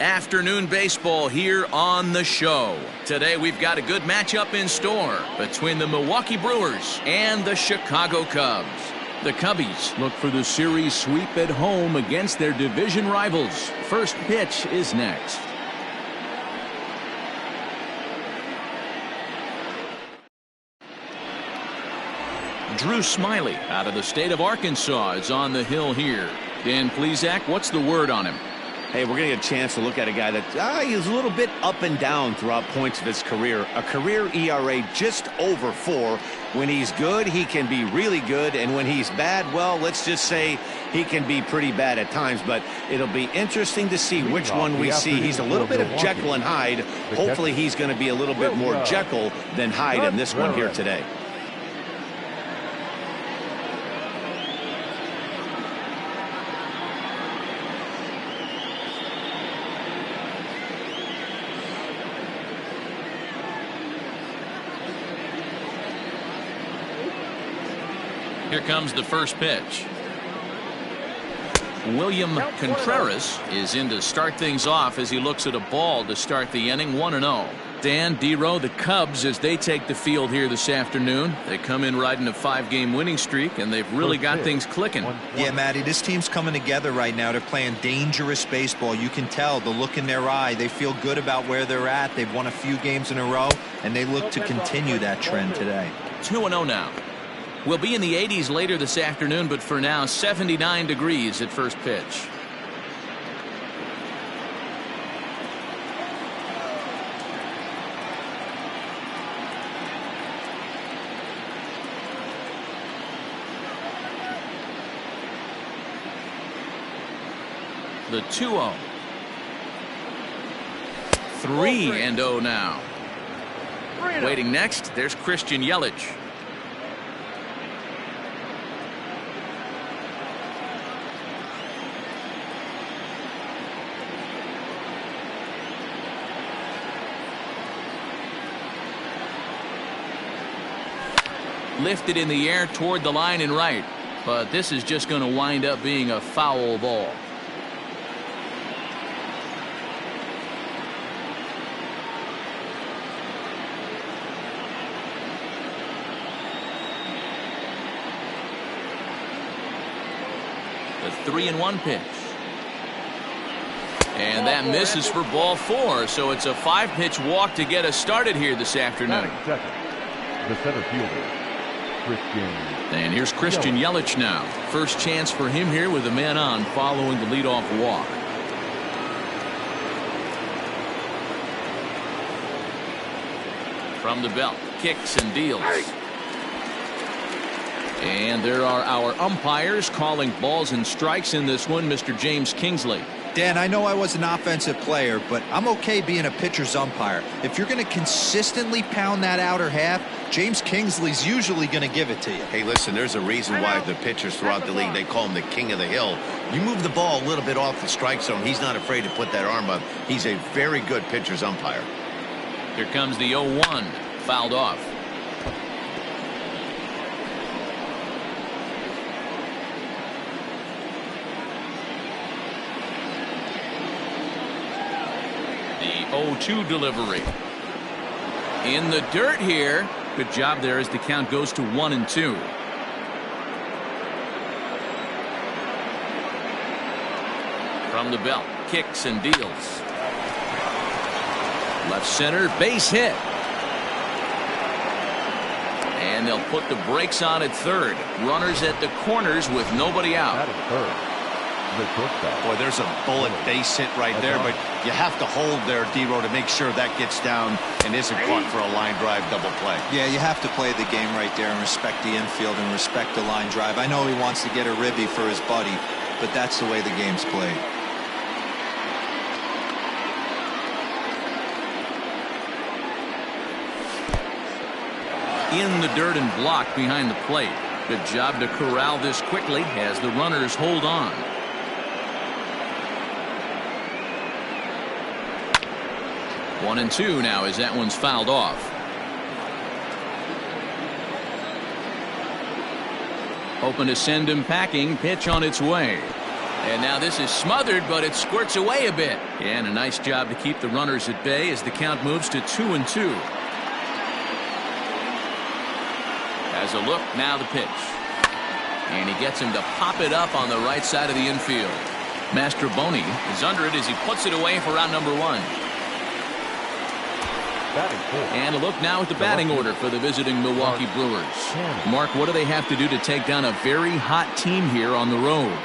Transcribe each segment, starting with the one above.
Afternoon baseball here on the show. Today we've got a good matchup in store between the Milwaukee Brewers and the Chicago Cubs. The Cubbies look for the series sweep at home against their division rivals. First pitch is next. Drew Smyly out of the state of Arkansas is on the hill here. Dan Plesac, what's the word on him? Hey, we're going to get a chance to look at a guy that he's a little bit up and down throughout points of his career. A career ERA just over 4. When he's good, he can be really good. And when he's bad, well, let's just say he can be pretty bad at times. But it'll be interesting to see which one we see. He's a little bit of Jekyll and Hyde. Hopefully he's going to be a little bit more Jekyll than Hyde in this one here today. Here comes the first pitch. William Contreras is in to start things off as he looks at a ball to start the inning. 1-0. Dan, D-Row, the Cubs, as they take the field here this afternoon, they come in riding a 5-game winning streak, and they've really got things clicking. Yeah, Matty, this team's coming together right now. They're playing dangerous baseball. You can tell the look in their eye. They feel good about where they're at. They've won a few games in a row, and they look to continue that trend today. 2-0 now. We'll be in the 80s later this afternoon, but for now, 79 degrees at first pitch. The 2-0. 3-0 now. Waiting next, there's Christian Yelich. Lifted in the air toward the line and right, but this is just going to wind up being a foul ball. The 3-1 pitch. And that misses for ball 4, so it's a 5-pitch walk to get us started here this afternoon. The center fielder. And here's Christian Yelich now. First chance for him here with a man on following the leadoff walk. From the belt, kicks and deals. And there are our umpires calling balls and strikes in this one, Mr. James Kingsley. Dan, I know I was an offensive player, but I'm okay being a pitcher's umpire. If you're going to consistently pound that outer half, James Kingsley's usually going to give it to you. Hey, listen, there's a reason why the pitchers throughout the league, they call him the king of the hill. You move the ball a little bit off the strike zone, he's not afraid to put that arm up. He's a very good pitcher's umpire. Here comes the 0-1, fouled off. The 0-2 delivery. In the dirt here. Good job there as the count goes to 1-2. From the belt, kicks and deals. Left center, base hit. And they'll put the brakes on at third. Runners at the corners with nobody out. Boy, there's a bullet base hit right there, but you have to hold there, D-Row, to make sure that gets down and isn't caught for a line drive double play. Yeah, you have to play the game right there and respect the infield and respect the line drive. I know he wants to get a ribby for his buddy, but that's the way the game's played. In the dirt and blocked behind the plate. Good job to corral this quickly as the runners hold on. 1-2 now as that one's fouled off. Hoping to send him packing. Pitch on its way. And now this is smothered, but it squirts away a bit. And a nice job to keep the runners at bay as the count moves to 2-2. As a look, now the pitch. And he gets him to pop it up on the right side of the infield. Mastroboni is under it as he puts it away for round number 1. And a look now at the batting order for the visiting Milwaukee Brewers. Mark, what do they have to do to take down a very hot team here on the road?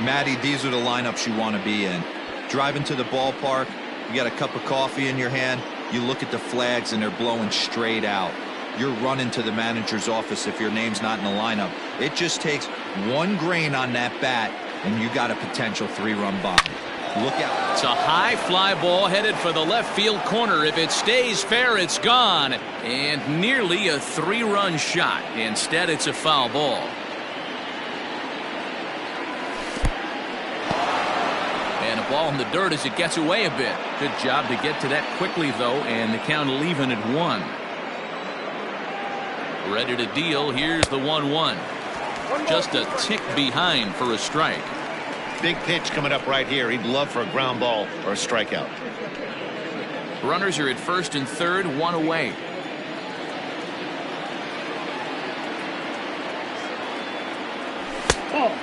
Matty, these are the lineups you want to be in. Driving to the ballpark, you got a cup of coffee in your hand, you look at the flags and they're blowing straight out. You're running to the manager's office if your name's not in the lineup. It just takes one grain on that bat and you got a potential 3-run bomb. Look out. It's a high fly ball headed for the left field corner. If it stays fair, it's gone. And nearly a 3-run shot. Instead, it's a foul ball. And a ball in the dirt as it gets away a bit. Good job to get to that quickly, though, and the count will even at 1. Ready to deal. Here's the 1-1. Just a tick behind for a strike. Big pitch coming up right here. He'd love for a ground ball or a strikeout. Runners are at first and third, 1 away.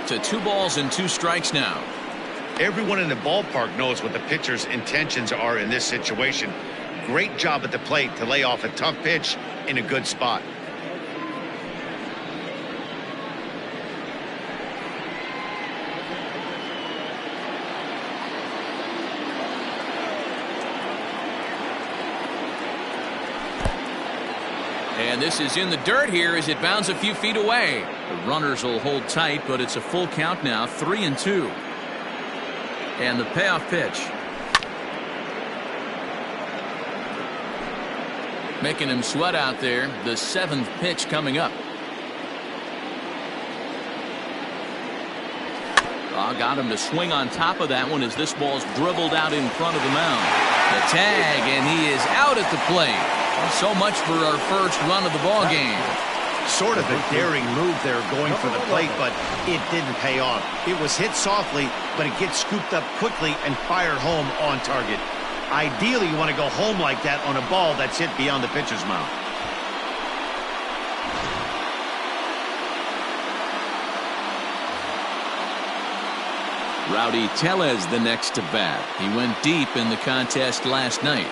To 2 balls and 2 strikes now. Everyone in the ballpark knows what the pitcher's intentions are in this situation. Great job at the plate to lay off a tough pitch in a good spot. And this is in the dirt here as it bounds a few feet away. The runners will hold tight, but it's a full count now, 3-2. And the payoff pitch. Making him sweat out there. The 7th pitch coming up. Got him to swing on top of that one as this ball's dribbled out in front of the mound. The tag, and he is out at the plate. So much for our first run of the ball game. Sort of a daring move there going for the plate, but it didn't pay off. It was hit softly, but it gets scooped up quickly and fired home on target. Ideally, you want to go home like that on a ball that's hit beyond the pitcher's mound. Rowdy Tellez the next to bat. He went deep in the contest last night.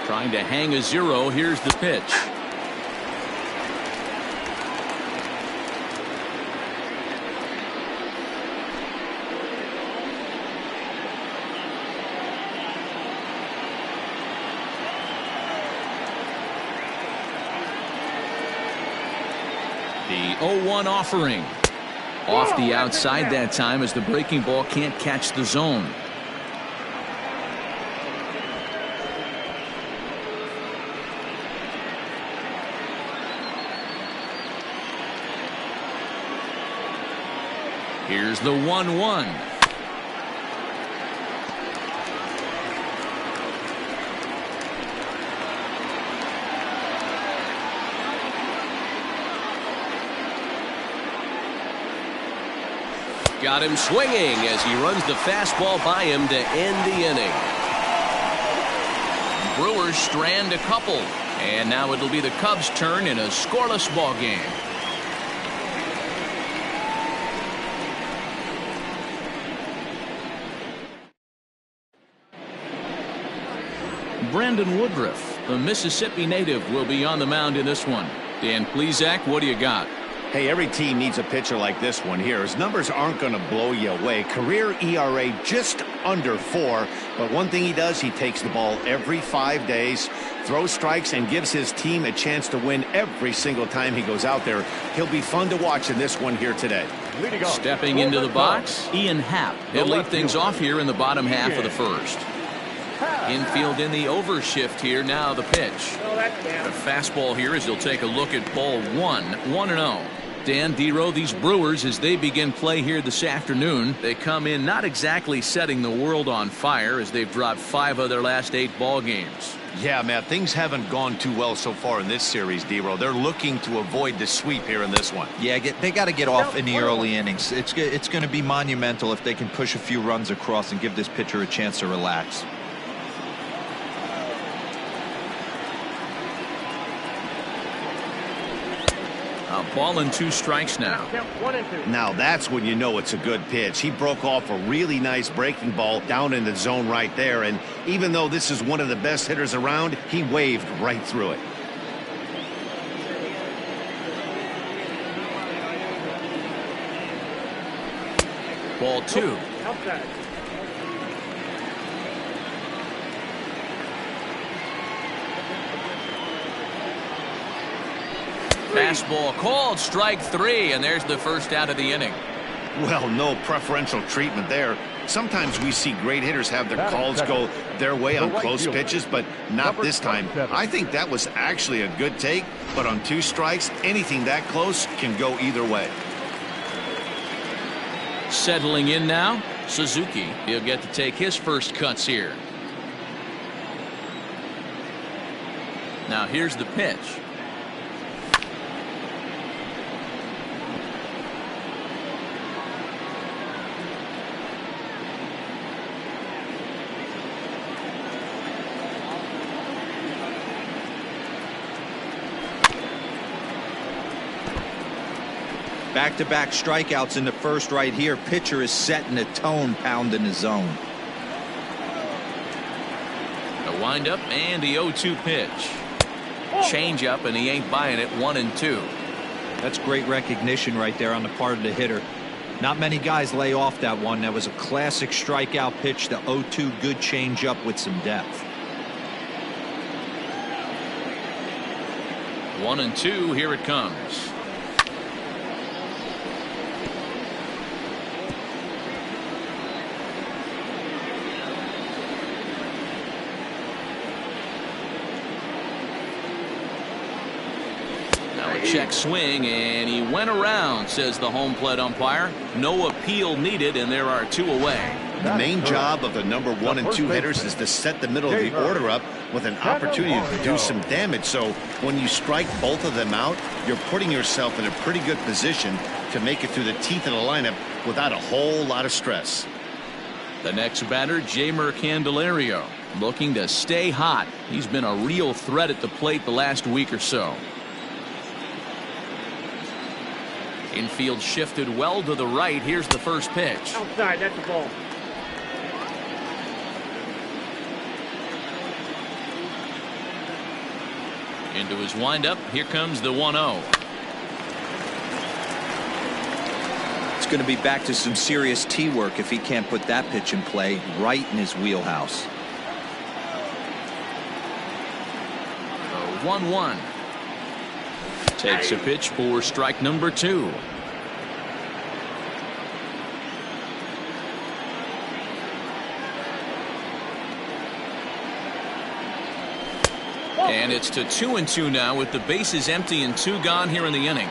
Trying to hang a 0. Here's the pitch. The 0-1 offering. Off the outside that time as the breaking ball can't catch the zone. Here's the 1-1. Got him swinging as he runs the fastball by him to end the inning. Brewers strand a couple, and now it'll be the Cubs' turn in a scoreless ball game. Brandon Woodruff, the Mississippi native, will be on the mound in this one. Dan Plesac, what do you got? Hey, every team needs a pitcher like this one here. His numbers aren't going to blow you away. Career ERA just under 4. But one thing he does, he takes the ball every 5 days, throws strikes, and gives his team a chance to win every single time he goes out there. He'll be fun to watch in this one here today. Stepping into the box, Ian Happ. He'll lead things off here in the bottom half of the first. Infield in the overshift here. Now the pitch. The fastball here as he'll take a look at ball 1. 1-0. Dan Dero, these Brewers, as they begin play here this afternoon, they come in not exactly setting the world on fire as they've dropped 5 of their last 8 ball games. Yeah, man, things haven't gone too well so far in this series, D-Row. They're looking to avoid the sweep here in this one. Yeah, they got to get off in the early innings. It's going to be monumental if they can push a few runs across and give this pitcher a chance to relax. A ball and 2 strikes now. Now that's when you know it's a good pitch. He broke off a really nice breaking ball down in the zone right there, and even though this is one of the best hitters around, he waved right through it. Ball 2. Fastball called, strike 3, and there's the first out of the inning. Well, no preferential treatment there. Sometimes we see great hitters have their calls go their way on close pitches, but not this time. I think that was actually a good take, but on 2 strikes, anything that close can go either way. Settling in now, Suzuki. He'll get to take his first cuts here. Now here's the pitch. Back-to-back strikeouts in the first right here. Pitcher is setting the tone, pounding the zone. A windup and the 0-2 pitch. Change up, and he ain't buying it. 1-2. That's great recognition right there on the part of the hitter. Not many guys lay off that one. That was a classic strikeout pitch. The 0-2 good change up with some depth. 1-2. Here it comes. Check swing, and he went around, says the home plate umpire. No appeal needed, and there are 2 away. The main job of the number 1 and 2 hitters is to set the middle of the order up with an opportunity to do some damage. So when you strike both of them out, you're putting yourself in a pretty good position to make it through the teeth of the lineup without a whole lot of stress. The next batter, Jeimer Candelario, looking to stay hot. He's been a real threat at the plate the last week or so. Infield shifted well to the right. Here's the first pitch. Outside, that's the ball. Into his windup. Here comes the 1-0. It's going to be back to some serious tee work if he can't put that pitch in play right in his wheelhouse. 1-1. Takes a pitch for strike number 2. And it's to 2-2 now with the bases empty and 2 gone here in the inning.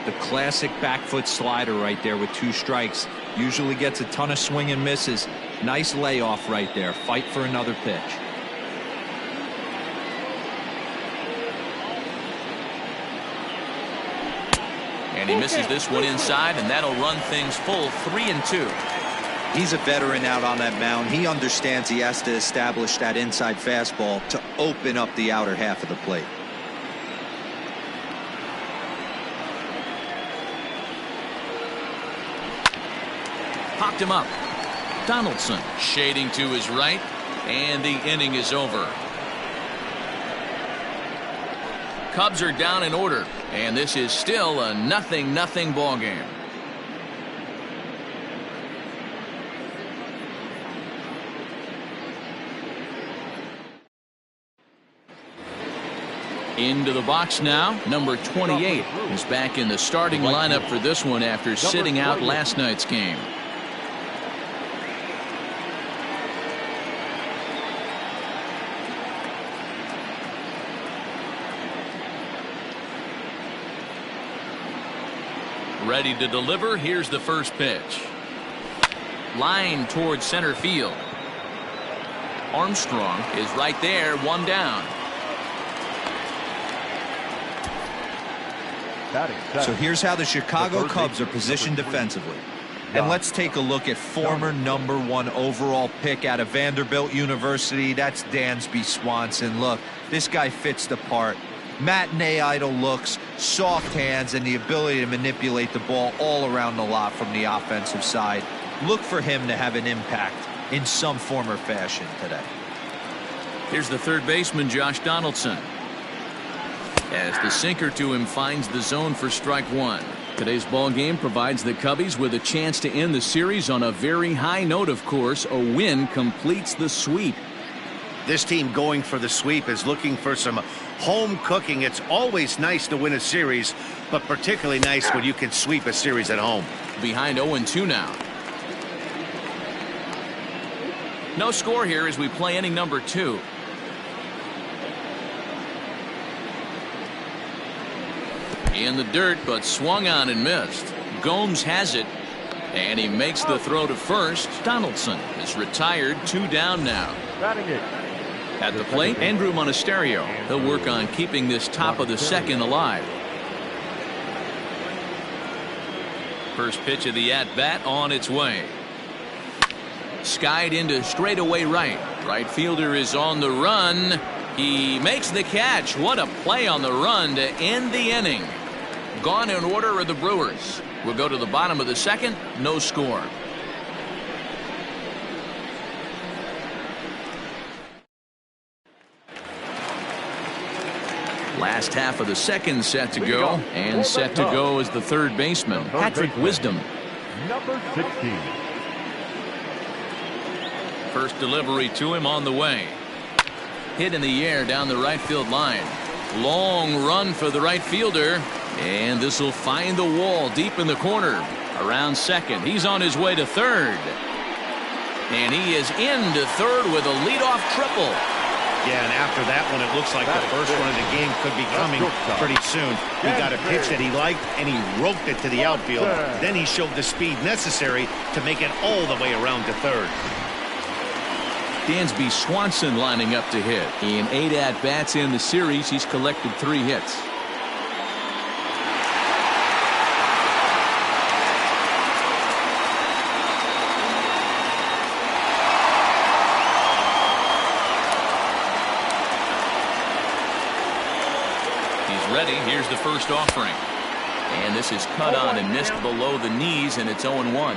The classic back foot slider right there with 2 strikes. Usually gets a ton of swing and misses. Nice layoff right there. Fight for another pitch. And he misses this one inside, and that'll run things full. 3-2. He's a veteran out on that mound. He understands he has to establish that inside fastball to open up the outer half of the plate. Popped him up. Donaldson shading to his right, and the inning is over. Cubs are down in order, and this is still a 0-0 ball game. Into the box now, number 28 is back in the starting lineup for this one after sitting out last night's game. Ready to deliver. Here's the first pitch. Line towards center field. Armstrong is right there, one down. So here's how the Chicago Cubs are positioned defensively. And let's take a look at former #1 overall pick out of Vanderbilt University. That's Dansby Swanson. Look, this guy fits the part. Matinee idol looks, soft hands, and the ability to manipulate the ball all around the lot from the offensive side. Look for him to have an impact in some form or fashion today. Here's the third baseman, Josh Donaldson, as the sinker to him finds the zone for strike one. Today's ball game provides the Cubbies with a chance to end the series on a very high note, of course. A win completes the sweep. This team going for the sweep is looking for some home cooking. It's always nice to win a series, but particularly nice when you can sweep a series at home. Behind 0-2 now. No score here as we play inning number 2. In the dirt, but swung on and missed. Gomes has it, and he makes the throw to first. Donaldson is retired, 2 down now. At the plate, Andrew Monasterio. He'll work on keeping this top of the second alive. First pitch of the at-bat on its way. Skied into straightaway right. Right fielder is on the run. He makes the catch. What a play on the run to end the inning. Gone in order are the Brewers. We'll go to the bottom of the second. No score. Last half of the second set to go. And set to go is the third baseman, Patrick Wisdom. Number 16. First delivery to him on the way. Hit in the air down the right field line. Long run for the right fielder. And this will find the wall deep in the corner. Around second. He's on his way to third. And he is into third with a leadoff triple. Yeah, and after that one, it looks like the first one of the game could be coming pretty soon. He got a pitch that he liked, and he roped it to the outfield. Then he showed the speed necessary to make it all the way around to third. Dansby Swanson lining up to hit. In 8 at-bats in the series, he's collected 3 hits. Ready. Here's the first offering. And this is cut on and missed below the knees, and it's 0-1.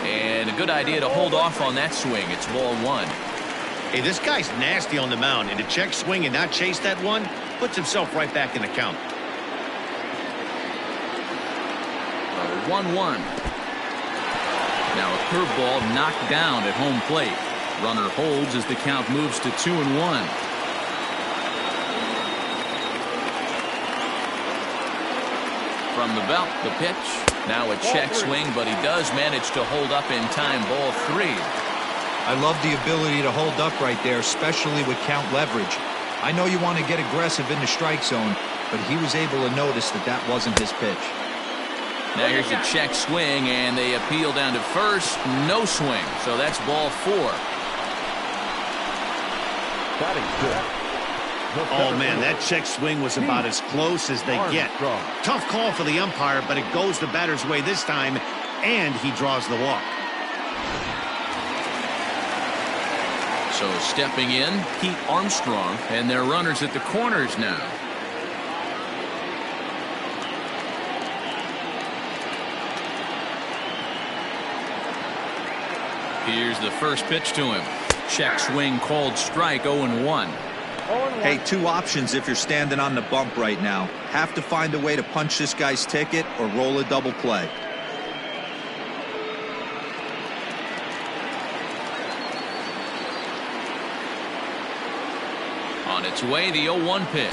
And a good idea to hold off on that swing. It's ball 1. Hey, this guy's nasty on the mound, and to check swing and not chase that one puts himself right back in the count. 1-1. Now a curveball knocked down at home plate. Runner holds as the count moves to 2-1. From the belt, the pitch. Now a check swing, but he does manage to hold up in time. Ball 3. I love the ability to hold up right there, especially with count leverage. I know you want to get aggressive in the strike zone, but he was able to notice that that wasn't his pitch. Now here's a check swing, and they appeal down to first. No swing, so that's ball 4. Oh, man, that check swing was about as close as they get. Tough call for the umpire, but it goes the batter's way this time, and he draws the walk. So stepping in, Pete Armstrong, and their runners at the corners now. Here's the first pitch to him. Check swing called strike. 0-1. Hey, 2 options if you're standing on the bump right now. Have to find a way to punch this guy's ticket or roll a double play. On its way, the 0-1 pitch.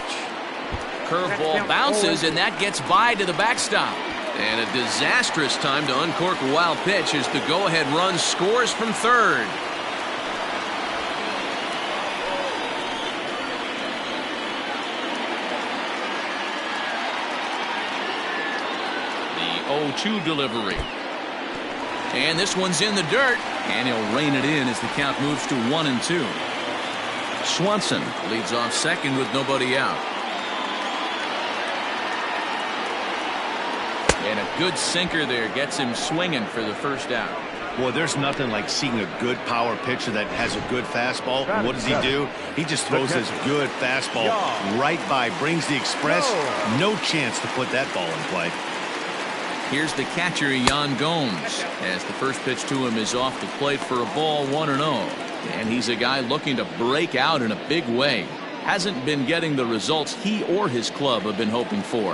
Curveball bounces, and that gets by to the backstop. And a disastrous time to uncork a wild pitch as the go-ahead run scores from third. The 1-2 delivery. And this one's in the dirt, and he'll rein it in as the count moves to 1-2. Swanson leads off second with nobody out. And a good sinker there gets him swinging for the first out. Boy, there's nothing like seeing a good power pitcher that has a good fastball. And what does he do? He just throws his good fastball right by, brings the express. No chance to put that ball in play. Here's the catcher, Yan Gomes, as the first pitch to him is off the plate for a ball, 1-0. And he's a guy looking to break out in a big way. Hasn't been getting the results he or his club have been hoping for.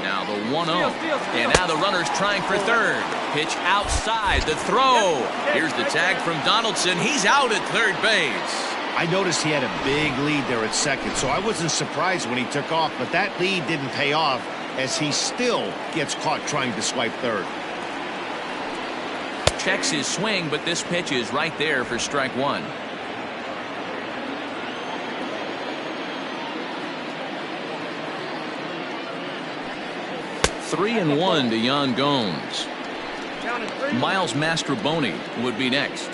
Now the 1-0. And now the runner's trying for third. Pitch outside. The throw. Here's the tag from Donaldson. He's out at third base. I noticed he had a big lead there at second, so I wasn't surprised when he took off, but that lead didn't pay off as he still gets caught trying to swipe third. Checks his swing, but this pitch is right there for strike one. Three and one to Yan Gomes. Miles Mastrobuoni would be next.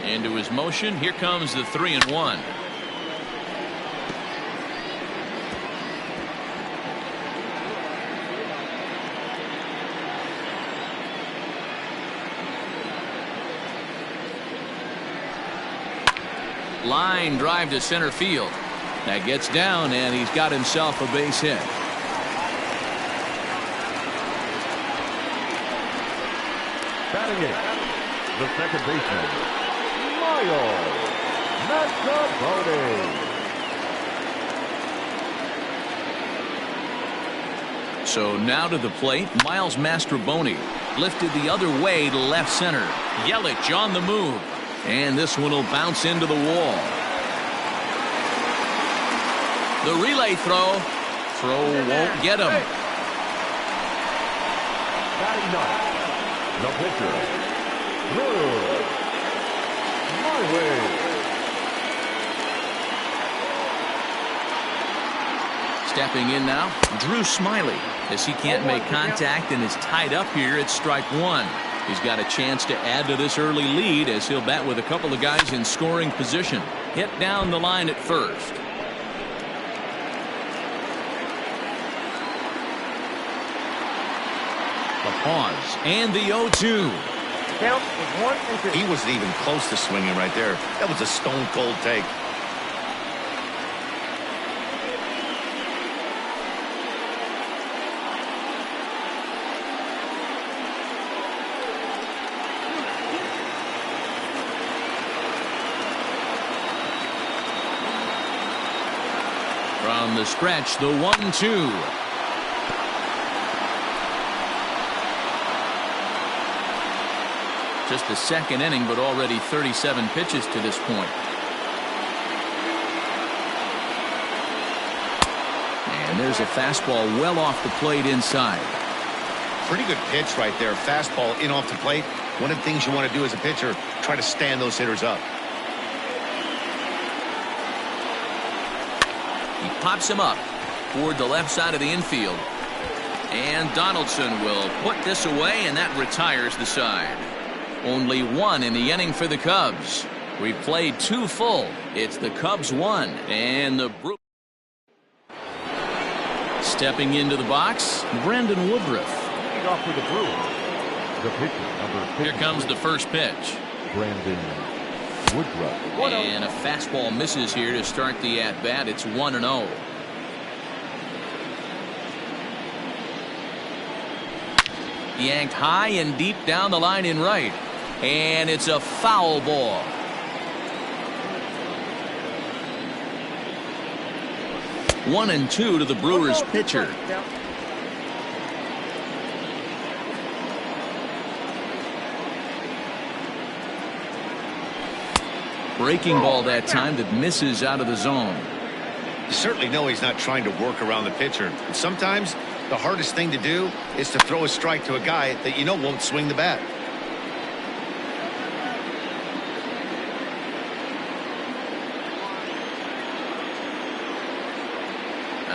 Into his motion. Here comes the 3-1. Line drive to center field. That gets down, and he's got himself a base hit. Batting it, the second baseman, So now to the plate, Miles Mastrobuoni lifted the other way to left center. Yelich on the move, and this one will bounce into the wall. The relay throw won't get him. Batting ninth, the pitcher, Drew Smyly. Stepping in now, Drew Smyly, as he can't make contact and is tied up here at strike one. He's got a chance to add to this early lead as he'll bat with a couple of guys in scoring position. Hit down the line at first. The pause and the 0-2. Count is 1-2. He wasn't even close to swinging right there. That was a stone cold take. From the stretch, the 1-2. Just the second inning, but already 37 pitches to this point. And there's a fastball well off the plate inside. Pretty good pitch right there. Fastball in off the plate. One of the things you want to do as a pitcher, try to stand those hitters up. He pops him up toward the left side of the infield. And Donaldson will put this away, and that retires the side. Only one in the inning for the Cubs. We've played two full. It's the Cubs 1 and the Brewers. Stepping into the box, Brandon Woodruff. Leading off for the Brewers, the pitcher, number 50. Here comes the first pitch. Brandon Woodruff. And a fastball misses here to start the at-bat. It's 1-0. Yanked high and deep down the line in right. And it's a foul ball. One and two to the Brewers pitcher. Breaking ball that time that misses out of the zone. You certainly know he's not trying to work around the pitcher. And sometimes the hardest thing to do is to throw a strike to a guy that you know won't swing the bat.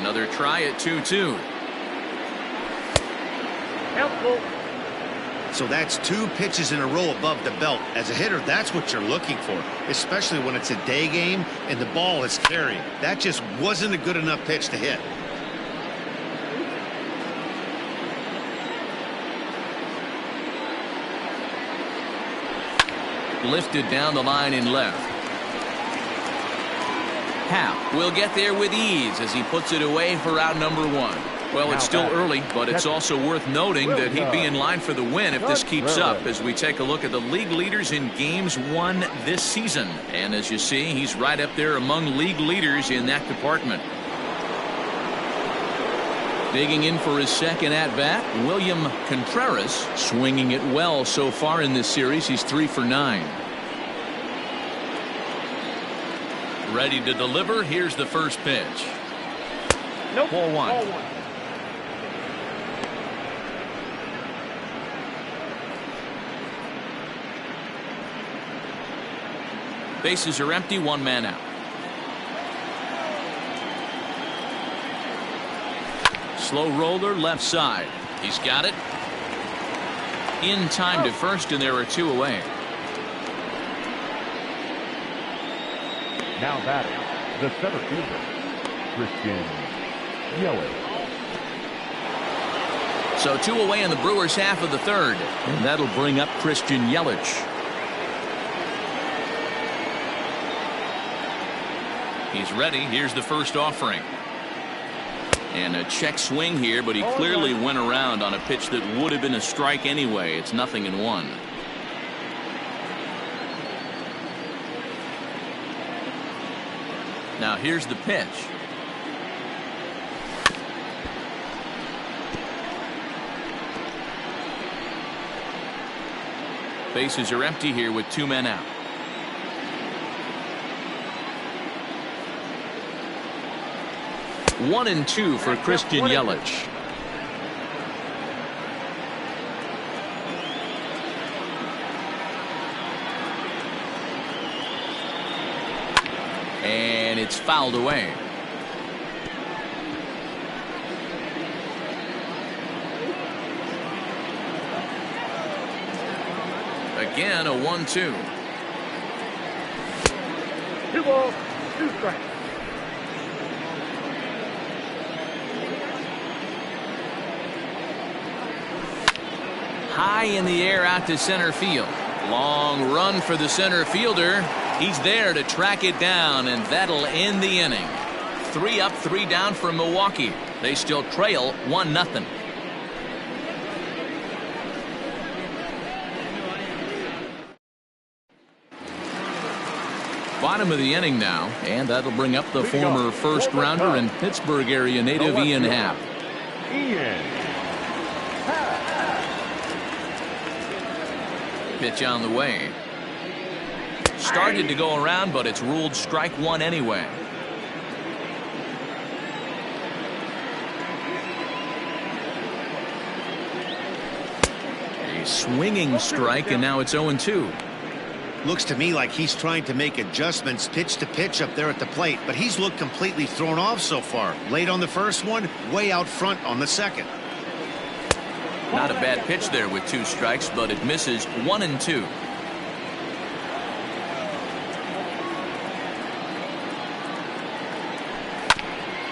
Another try at 2-2. Helpful. So that's 2 pitches in a row above the belt. As a hitter, that's what you're looking for, especially when it's a day game and the ball is carrying. That just wasn't a good enough pitch to hit. Lifted down the line in left. Happ will get there with ease as he puts it away for out number 1. Well, it's still early, but it's also worth noting that he'd be in line for the win if this keeps up as we take a look at the league leaders in games won this season. And as you see, he's right up there among league leaders in that department. Digging in for his second at-bat, William Contreras, swinging it well so far in this series. He's 3 for 9. Ready to deliver. Here's the first pitch. Nope. Ball 1. Ball 1. Bases are empty, 1 man out. Slow roller left side. He's got it. In time to first, and there are 2 away. Now batting, the center fielder, Christian Yelich. So 2 away in the Brewers' half of the third, and that'll bring up Christian Yelich. He's ready. Here's the first offering. And a check swing here, but he clearly went around on a pitch that would have been a strike anyway. It's 0-1. Now here's the pitch. Bases are empty here with 2 men out. One and 2 for Christian Yelich. And it's fouled away. Again, a 1-2. 2 balls, 2 strikes. High in the air out to center field. Long run for the center fielder. He's there to track it down, and that'll end the inning. 3 up, 3 down for Milwaukee. They still trail 1-0. Bottom of the inning now, and that'll bring up the former first rounder and Pittsburgh area native Ian Happ. Pitch on the way. Started to go around, but it's ruled strike 1 anyway. A swinging strike, and now it's 0-2. Looks to me like he's trying to make adjustments pitch to pitch up there at the plate, but he's looked completely thrown off so far. Late on the first one, way out front on the second. Not a bad pitch there with 2 strikes, but it misses 1-2.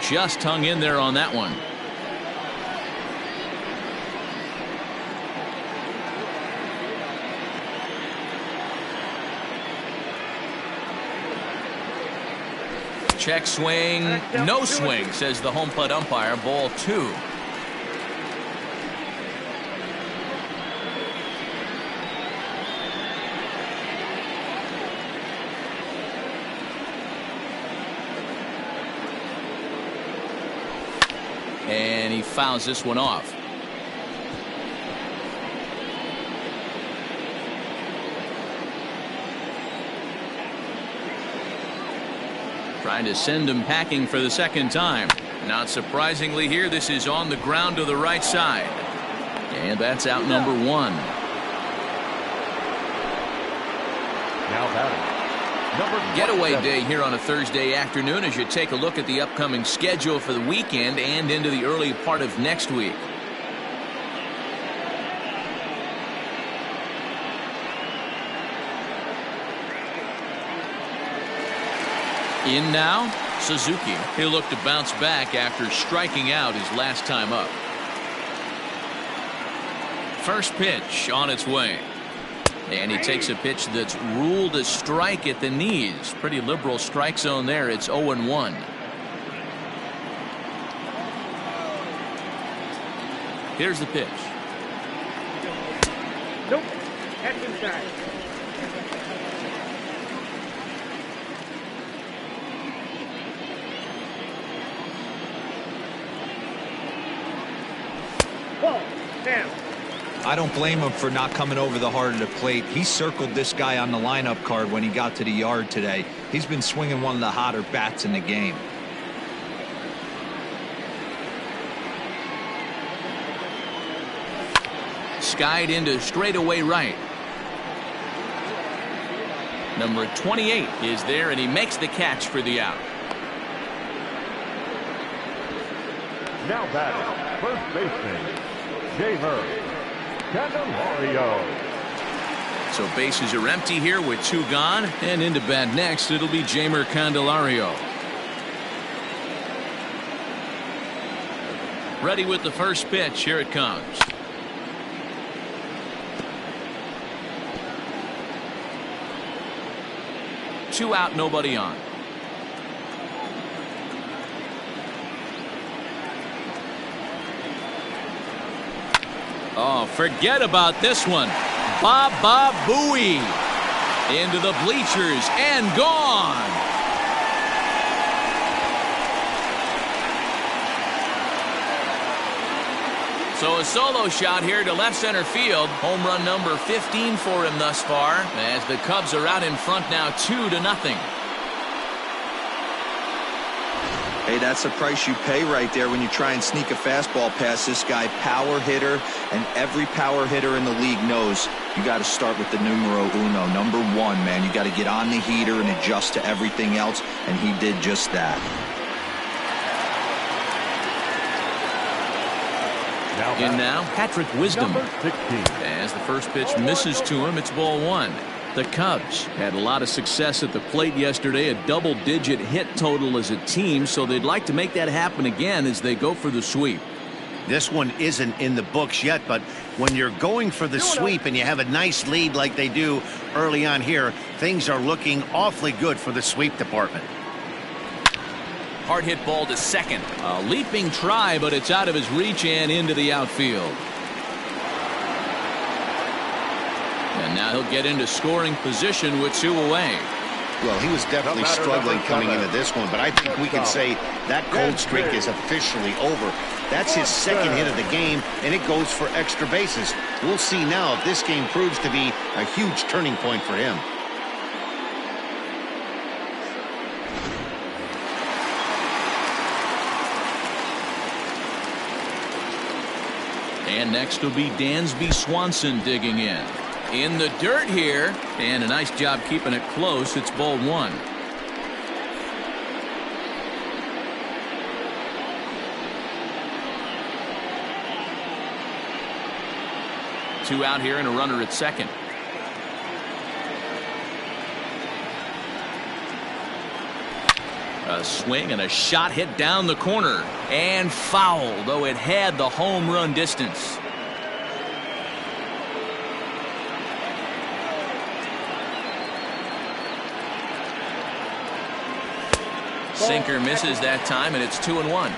Just hung in there on that one. Check swing, no swing, says the home plate umpire. Ball 2. And he fouls this one off. Trying to send him packing for the second time. Not surprisingly here, this is on the ground to the right side. And that's out number 1. Now batting, Getaway day here on a Thursday afternoon as you take a look at the upcoming schedule for the weekend and into the early part of next week. In now, Suzuki. He'll look to bounce back after striking out his last time up. First pitch on its way. And he takes a pitch that's ruled a strike at the knees. Pretty liberal strike zone there. It's 0-1. Here's the pitch. Nope. That's inside. Ball. Down. I don't blame him for not coming over the heart of the plate. He circled this guy on the lineup card when he got to the yard today. He's been swinging one of the hotter bats in the game. Skied into straightaway right. Number 28 is there, and he makes the catch for the out. Now batting, first baseman, Jamer Candelario. So bases are empty here with 2 gone, and into bat next it'll be Jamer Candelario. Ready with the first pitch. Here it comes. Two out, nobody on. Oh, forget about this one. Baba Booey into the bleachers and gone. So a solo shot here to left center field. Home run number 15 for him thus far, as the Cubs are out in front now 2-0. Hey, that's the price you pay right there when you try and sneak a fastball past this guy. Power hitter, and every power hitter in the league knows you got to start with the numero uno, number 1, man. You got to get on the heater and adjust to everything else, and he did just that. In now, Patrick Wisdom. Number 16. As the first pitch misses to him, it's ball 1. The Cubs had a lot of success at the plate yesterday, a double-digit hit total as a team, so they'd like to make that happen again as they go for the sweep. This one isn't in the books yet, but when you're going for the sweep and you have a nice lead like they do early on here, things are looking awfully good for the sweep department. Hard hit ball to second. A leaping try, but it's out of his reach and into the outfield. And now he'll get into scoring position with 2 away. Well, he was definitely struggling coming into this one, but I think we can say that cold streak is officially over. That's his second hit of the game, and it goes for extra bases. We'll see now if this game proves to be a huge turning point for him. And next will be Dansby Swanson digging in the dirt here, and a nice job keeping it close. It's ball 1. Two out here and a runner at second. A swing and a shot hit down the corner and foul, though it had the home run distance. Sinker misses that time, and it's 2-1.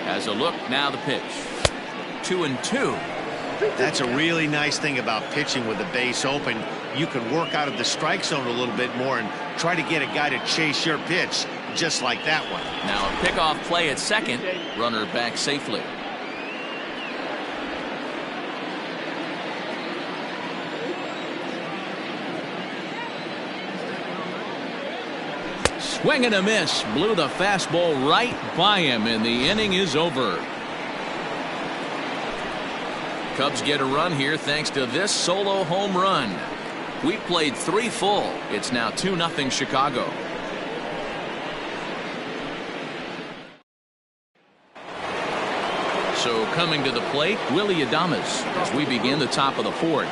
Has a look, now the pitch. 2-2. That's a really nice thing about pitching with the base open. You can work out of the strike zone a little bit more and try to get a guy to chase your pitch, just like that one. Now a pickoff play at second. Runner back safely. Swing and a miss. Blew the fastball right by him, and the inning is over. Cubs get a run here thanks to this solo home run. We played 3 full. It's now 2-0 Chicago. So coming to the plate, Willie Adames as we begin the top of the 4th.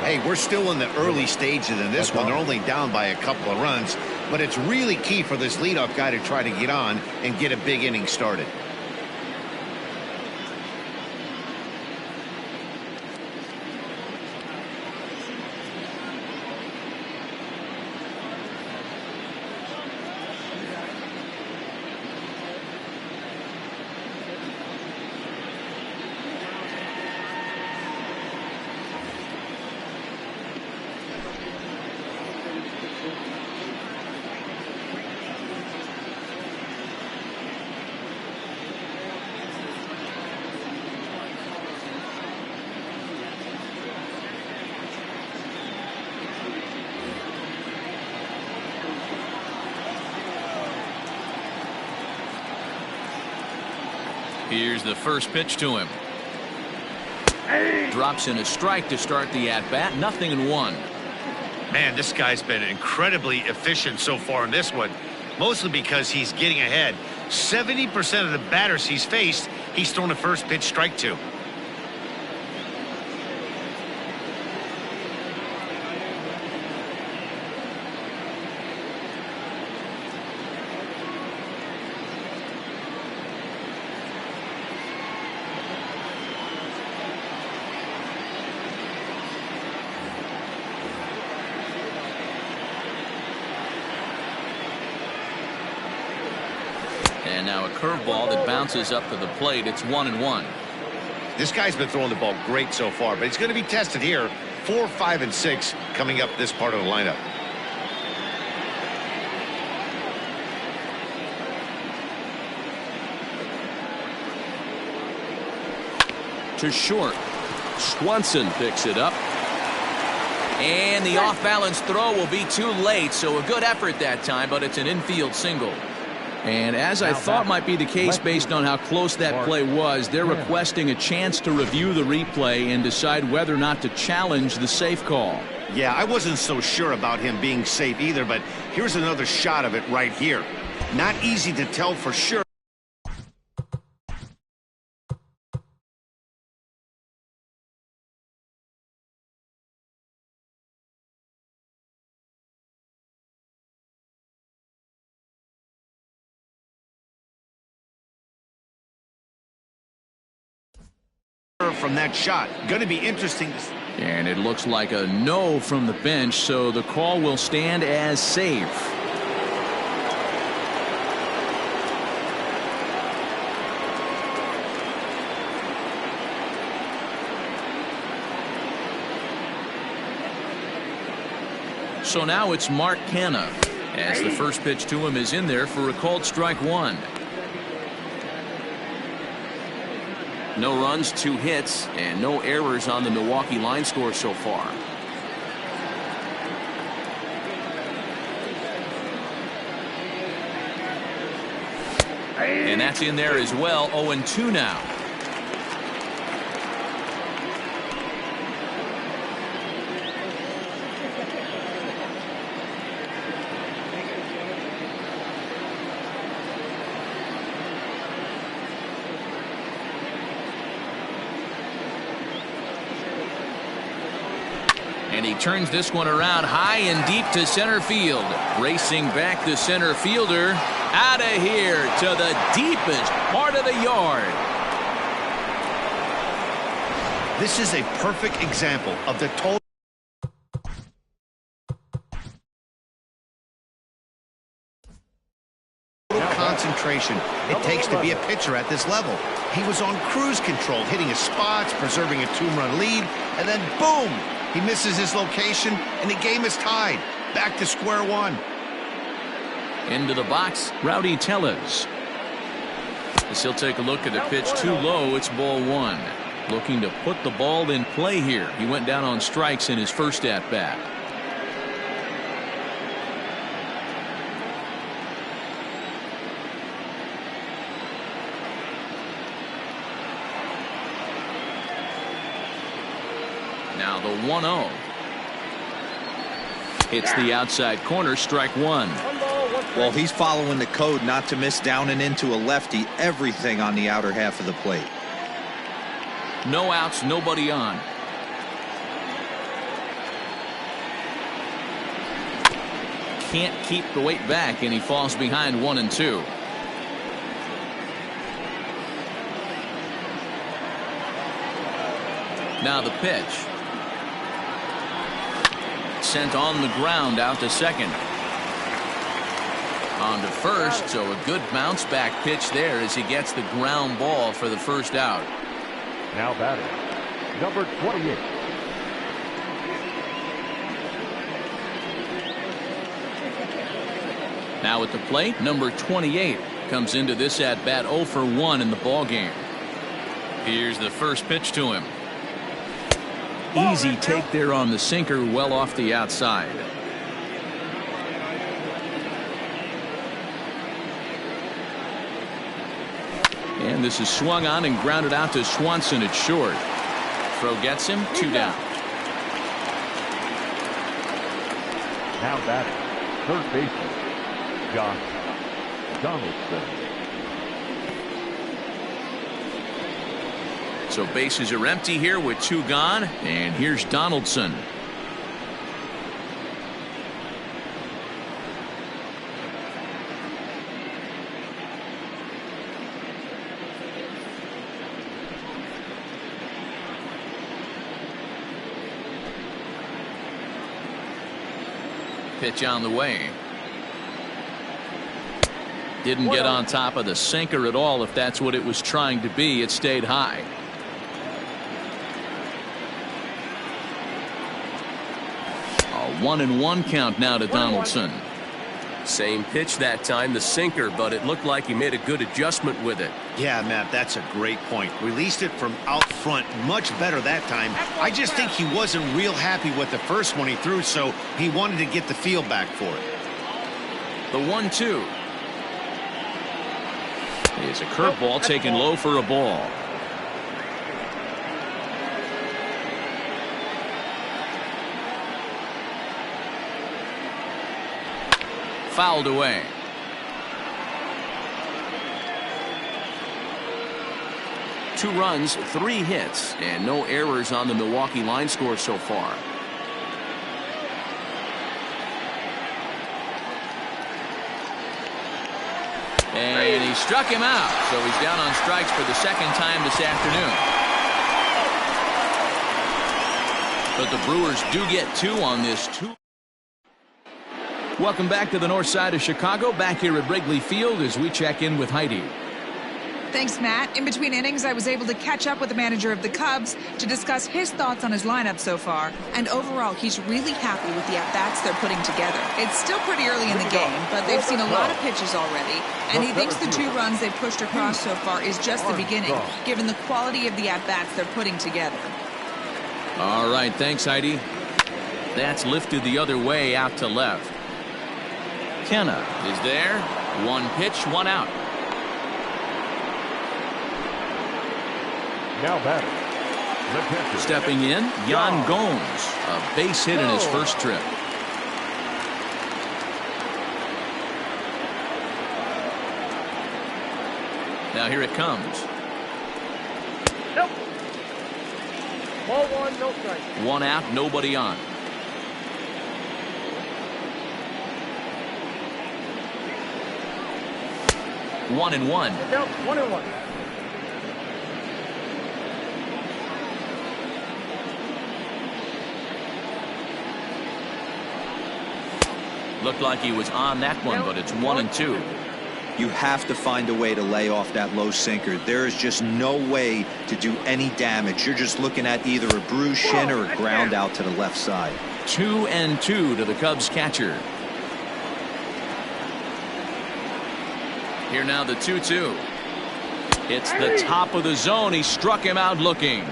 Hey, we're still in the early stages in this one. They're only down by a couple of runs, but it's really key for this leadoff guy to try to get on and get a big inning started. Here's the first pitch to him. Drops in a strike to start the at-bat. 0-1. Man, this guy's been incredibly efficient so far in this one, mostly because he's getting ahead. 70% of the batters he's faced, he's thrown a first pitch strike to. And now a curveball that bounces up to the plate. It's 1-1. This guy's been throwing the ball great so far, but he's going to be tested here. 4, 5, and 6 coming up this part of the lineup. To short. Swanson picks it up. And the off-balance throw will be too late, so a good effort that time, but it's an infield single. And as I thought might be the case based on how close that play was, they're requesting a chance to review the replay and decide whether or not to challenge the safe call. Yeah, I wasn't so sure about him being safe either, but here's another shot of it right here. Not easy to tell for sure. From that shot. Going to be interesting. And it looks like a no from the bench, so the call will stand as safe. So now it's Mark Canha as the first pitch to him is in there for a called strike 1. No runs, 2 hits, and no errors on the Milwaukee line score so far. And that's in there as well. 0-2 now. And he turns this one around high and deep to center field. Racing back the center fielder. Out of here to the deepest part of the yard. This is a perfect example of the total concentration it takes to be a pitcher at this level. He was on cruise control, hitting his spots, preserving a 2-run lead, and then boom! He misses his location, and the game is tied. Back to square one. Into the box, Rowdy Tellez. As he'll take a look at the pitch too low, it's ball 1. Looking to put the ball in play here. He went down on strikes in his first at-bat. Now the 1-0. It's the outside corner, strike one. Well, he's following the code not to miss down and into a lefty. Everything on the outer half of the plate. No outs, nobody on. Can't keep the weight back, and he falls behind 1-2. Now the pitch. Sent on the ground out to second. On to first, so a good bounce back pitch there as he gets the ground ball for the first out. Now batting, number 28. Now at the plate, number 28 comes into this at bat 0 for 1 in the ball game. Here's the first pitch to him. Easy take there on the sinker, well off the outside. And this is swung on and grounded out to Swanson at short. Throw gets him, 2 down. Now batting, third baseman, Josh Donaldson. So bases are empty here with 2 gone, and here's Donaldson. Pitch on the way. Didn't get on top of the sinker at all. If that's what it was trying to be, it stayed high. A 1-1 count now to Donaldson. Same pitch that time, the sinker, but it looked like he made a good adjustment with it. Yeah, Matt, that's a great point. Released it from out front much better that time. I just think he wasn't real happy with the first one he threw, so he wanted to get the feel back for it. The 1-2. It's a curveball taken low for a ball. Fouled away. Two runs, 3 hits, and no errors on the Milwaukee line score so far. And he struck him out, so he's down on strikes for the second time this afternoon. But the Brewers do get 2 on this 2. Welcome back to the north side of Chicago, back here at Wrigley Field as we check in with Heidi. Thanks, Matt. In between innings, I was able to catch up with the manager of the Cubs to discuss his thoughts on his lineup so far. And overall, he's really happy with the at-bats they're putting together. It's still pretty early in the game, but they've seen a lot of pitches already. And he thinks the 2 runs they've pushed across so far is just the beginning, given the quality of the at-bats they're putting together. All right, thanks, Heidi. That's lifted the other way out to left. Kenna is there. 1 pitch, 1 out. Now batting, the catcher. Stepping in, Yan Gomes. A base hit in his first trip. Now here it comes. Nope. Ball 1, no strike. 1 out, nobody on. One and one. Nope, 1-1. Looked like he was on that one, but it's 1-2. You have to find a way to lay off that low sinker. There is just no way to do any damage. You're just looking at either a bruised shin or a ground out to the left side. 2-2 to the Cubs catcher. Here now the 2-2. It's the top of the zone. He struck him out looking.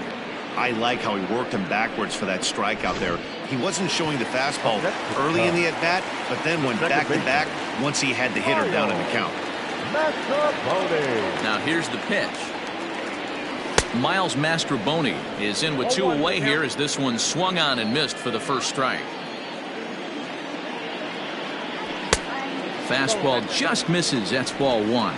I like how he worked him backwards for that strikeout there. He wasn't showing the fastball early in the at-bat, but then went back-to-back once he had the hitter down in the count. Now here's the pitch. Miles Mastroboni is in with 2 away here as this one swung on and missed for the first strike. Fastball just misses. That's ball 1.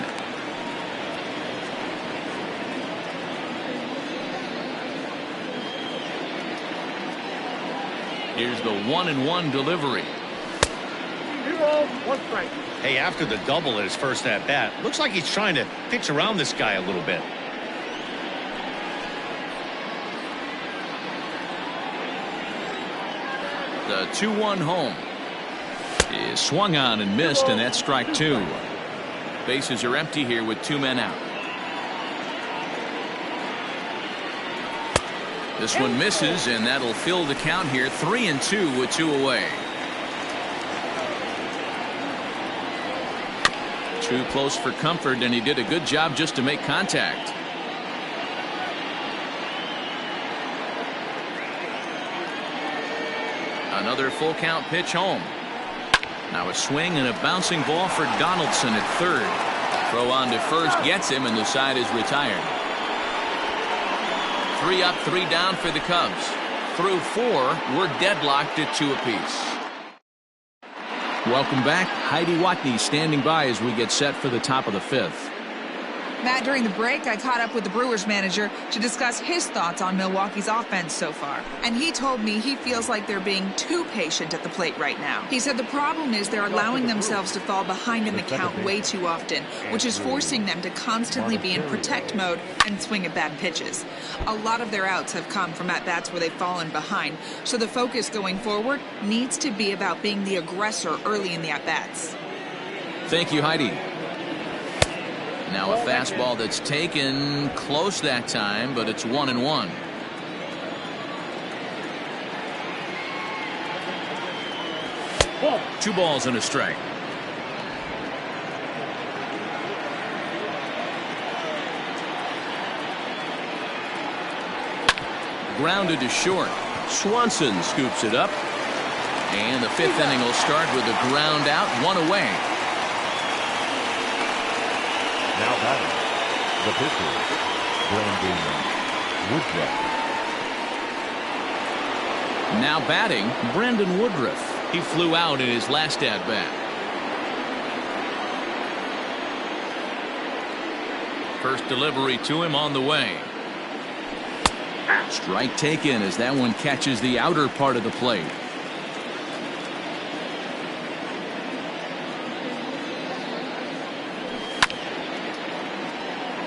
Here's the 1-1 delivery. 0, 1 strike. Hey, after the double at his first at bat, looks like he's trying to pitch around this guy a little bit. The 2-1 home is swung on and missed, and that's strike 2. Bases are empty here with 2 men out. This one misses, and that'll fill the count here. 3-2 with 2 away. Too close for comfort, and he did a good job just to make contact. Another full count pitch home. Now a swing and a bouncing ball for Donaldson at third. Throw on to first gets him, and the side is retired. 3 up, 3 down for the Cubs. Through 4, we're deadlocked at 2 apiece. Welcome back. Heidi Watney standing by as we get set for the top of the 5th. Matt, during the break, I caught up with the Brewers manager to discuss his thoughts on Milwaukee's offense so far. And he told me he feels like they're being too patient at the plate right now. He said the problem is they're allowing themselves to fall behind in the count way too often, which is forcing them to constantly be in protect mode and swing at bad pitches. A lot of their outs have come from at-bats where they've fallen behind, so the focus going forward needs to be about being the aggressor early in the at-bats. Thank you, Heidi. Now a fastball that's taken close that time, but it's 1-1. Ball. 2 balls and a strike. Grounded to short. Swanson scoops it up. And the 5th inning will start with a ground out, 1 away. Now batting, the pitcher, Woodruff. Now batting, Brandon Woodruff. He flew out in his last at-bat. First delivery to him on the way. Strike taken as that one catches the outer part of the plate.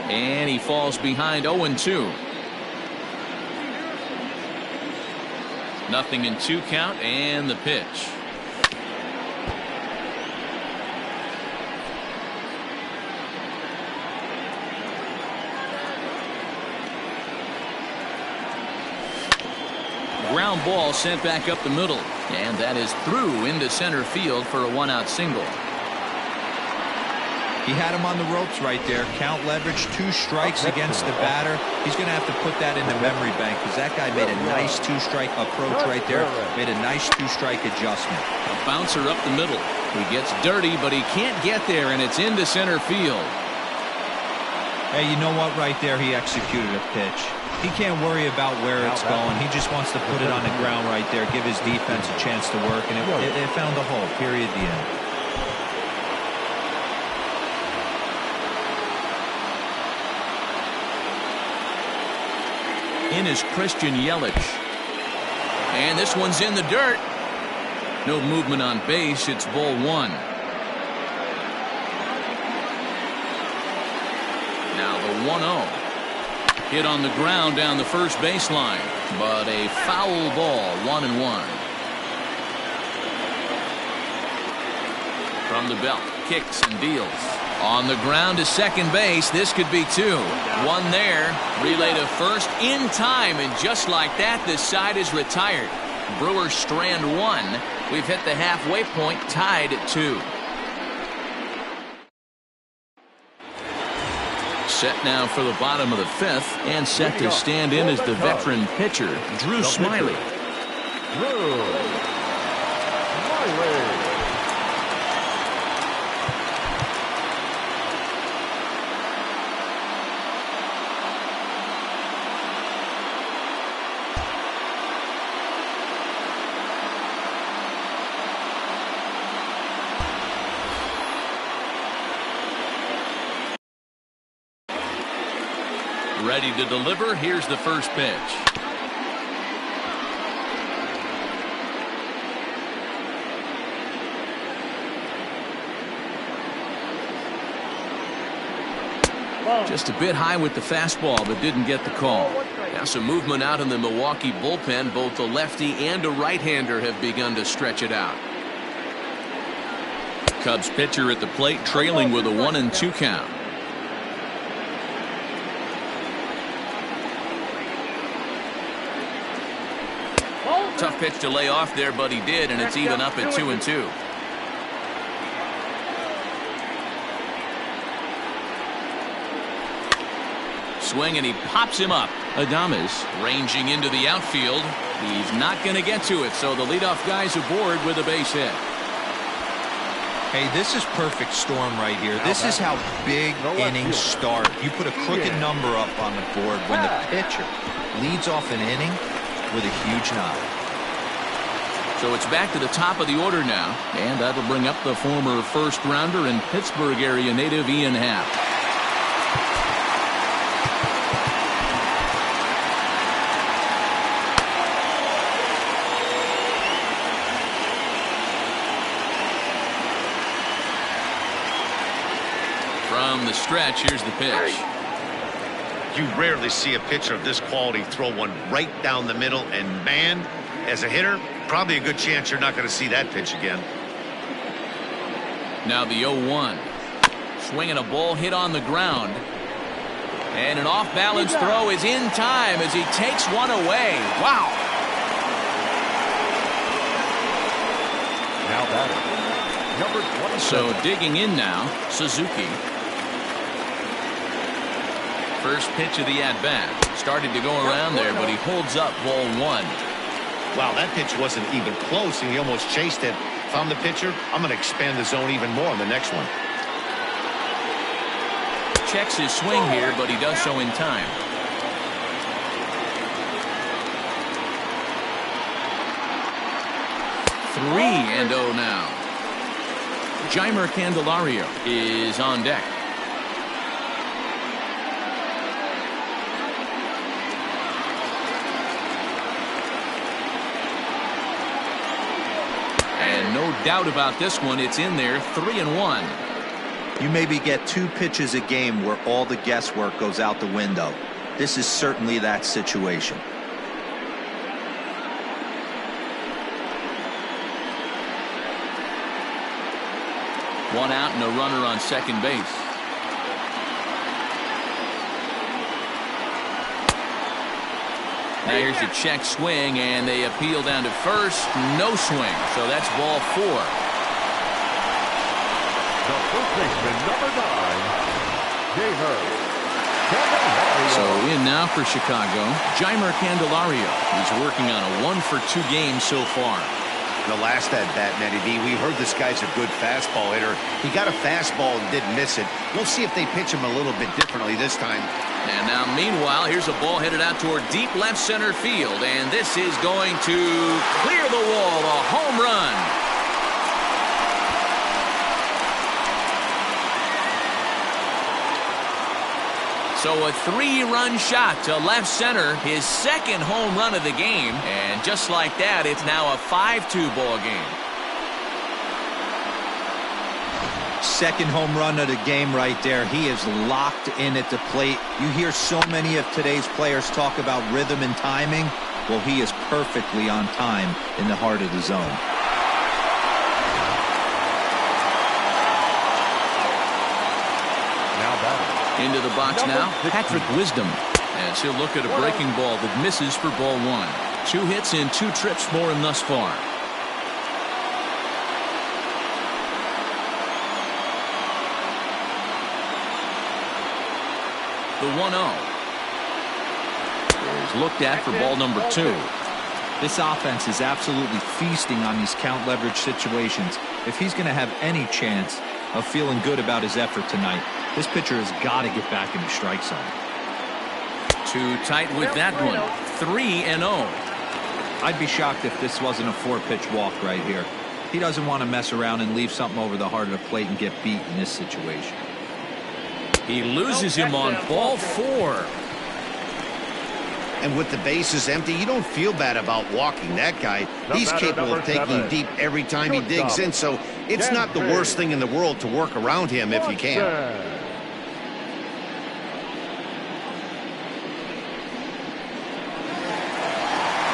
And he falls behind 0-2. Nothing in 2 count, and the pitch. Ground ball sent back up the middle, and that is through into center field for a 1-out single. He had him on the ropes right there. Count leverage, 2 strikes against the batter. He's going to have to put that in the memory bank because that guy made a nice 2-strike approach right there. Made a nice 2-strike adjustment. A bouncer up the middle. He gets dirty, but he can't get there, and it's into center field. Hey, you know what? Right there, he executed a pitch. He can't worry about where it's going. He just wants to put it on the ground right there, give his defense a chance to work, and it found a hole. Period. The end. In is Christian Yelich. And this one's in the dirt. No movement on base. It's ball 1. Now the 1-0. Hit on the ground down the first baseline. But a foul ball. 1-1. From the belt. Kicks and deals. On the ground to second base. This could be 2. 1 there. Relay to first in time. And just like that, this side is retired. Brewers strand 1. We've hit the halfway point, tied at 2. Set now for the bottom of the 5th. And set to stand in as the veteran pitcher, Drew Smyly. Smyly. Ready to deliver. Here's the first pitch. Just a bit high with the fastball, but didn't get the call. Now some movement out in the Milwaukee bullpen. Both a lefty and a right-hander have begun to stretch it out. Cubs pitcher at the plate, trailing with a 1-2 count. Tough pitch to lay off there, but he did, and it's even up at 2-2. Swing, and he pops him up. Adames ranging into the outfield. He's not going to get to it, so the leadoff guy's aboard with a base hit. Hey, this is perfect storm right here. This is how big innings start. You put a crooked number up on the board when the pitcher leads off an inning with a huge nod. So it's back to the top of the order now, and that'll bring up the former first-rounder and Pittsburgh area native Ian Happ. From the stretch, here's the pitch. You rarely see a pitcher of this quality throw one right down the middle, and man, as a hitter, probably a good chance you're not going to see that pitch again. Now the 0-1. Swinging a ball hit on the ground. And an off-balance throw is in time as he takes one away. Wow. Now batting, number 27. So digging in now, Suzuki. First pitch of the at-bat. Started to go around there, but he holds up ball 1. Wow, that pitch wasn't even close, and he almost chased it. If I'm the pitcher, I'm going to expand the zone even more on the next one. Checks his swing here, but he does so in time. Three and 0 now. Jeimer Candelario is on deck. And no doubt about this one, it's in there. 3-1. You maybe get 2 pitches a game where all the guesswork goes out the window. This is certainly that situation. One out and a runner on second base. Now here's the check swing, and they appeal down to first. No swing, so that's ball 4. The first baseman, number 9, Jeimer Candelario. So in now for Chicago, Jeimer Candelario. He's working on a 1-for-2 game so far. The last at-bat, Matty B, we heard this guy's a good fastball hitter. He got a fastball and didn't miss it. We'll see if they pitch him a little bit differently this time. And now, meanwhile, here's a ball headed out toward deep left center field, and this is going to clear the wall, a home run. So a 3-run shot to left center, his second home run of the game, and just like that, it's now a 5-2 ball game. Second home run of the game right there. He is locked in at the plate. You hear so many of today's players talk about rhythm and timing. Well, he is perfectly on time in the heart of the zone. Now batting. Into the box now, Patrick Wisdom, as he'll look at a breaking ball that misses for ball 1. 2 hits and 2 trips for him thus far. The 1-0 is looked at for ball number 2. This offense is absolutely feasting on these count leverage situations. If he's going to have any chance of feeling good about his effort tonight, this pitcher has got to get back in the strike zone. Too tight with that one. 3-0. I'd be shocked if this wasn't a 4-pitch walk right here. He doesn't want to mess around and leave something over the heart of the plate and get beat in this situation. He loses him on ball 4. And with the bases empty, you don't feel bad about walking that guy. He's capable of taking deep every time he digs in, so it's not the worst thing in the world to work around him if you can.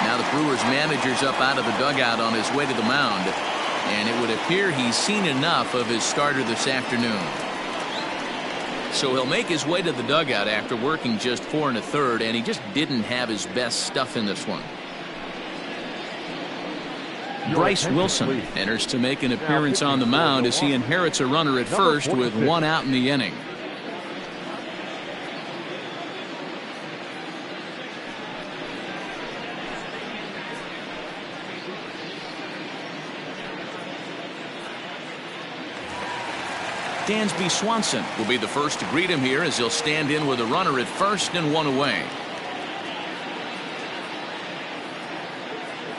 Now the Brewers manager's up out of the dugout on his way to the mound, and it would appear he's seen enough of his starter this afternoon. So he'll make his way to the dugout after working just 4 1/3, and he just didn't have his best stuff in this one. Bryce Wilson enters to make an appearance on the mound as he inherits a runner at first with 1 out in the inning. Dansby Swanson will be the first to greet him here as he'll stand in with a runner at first and 1 away.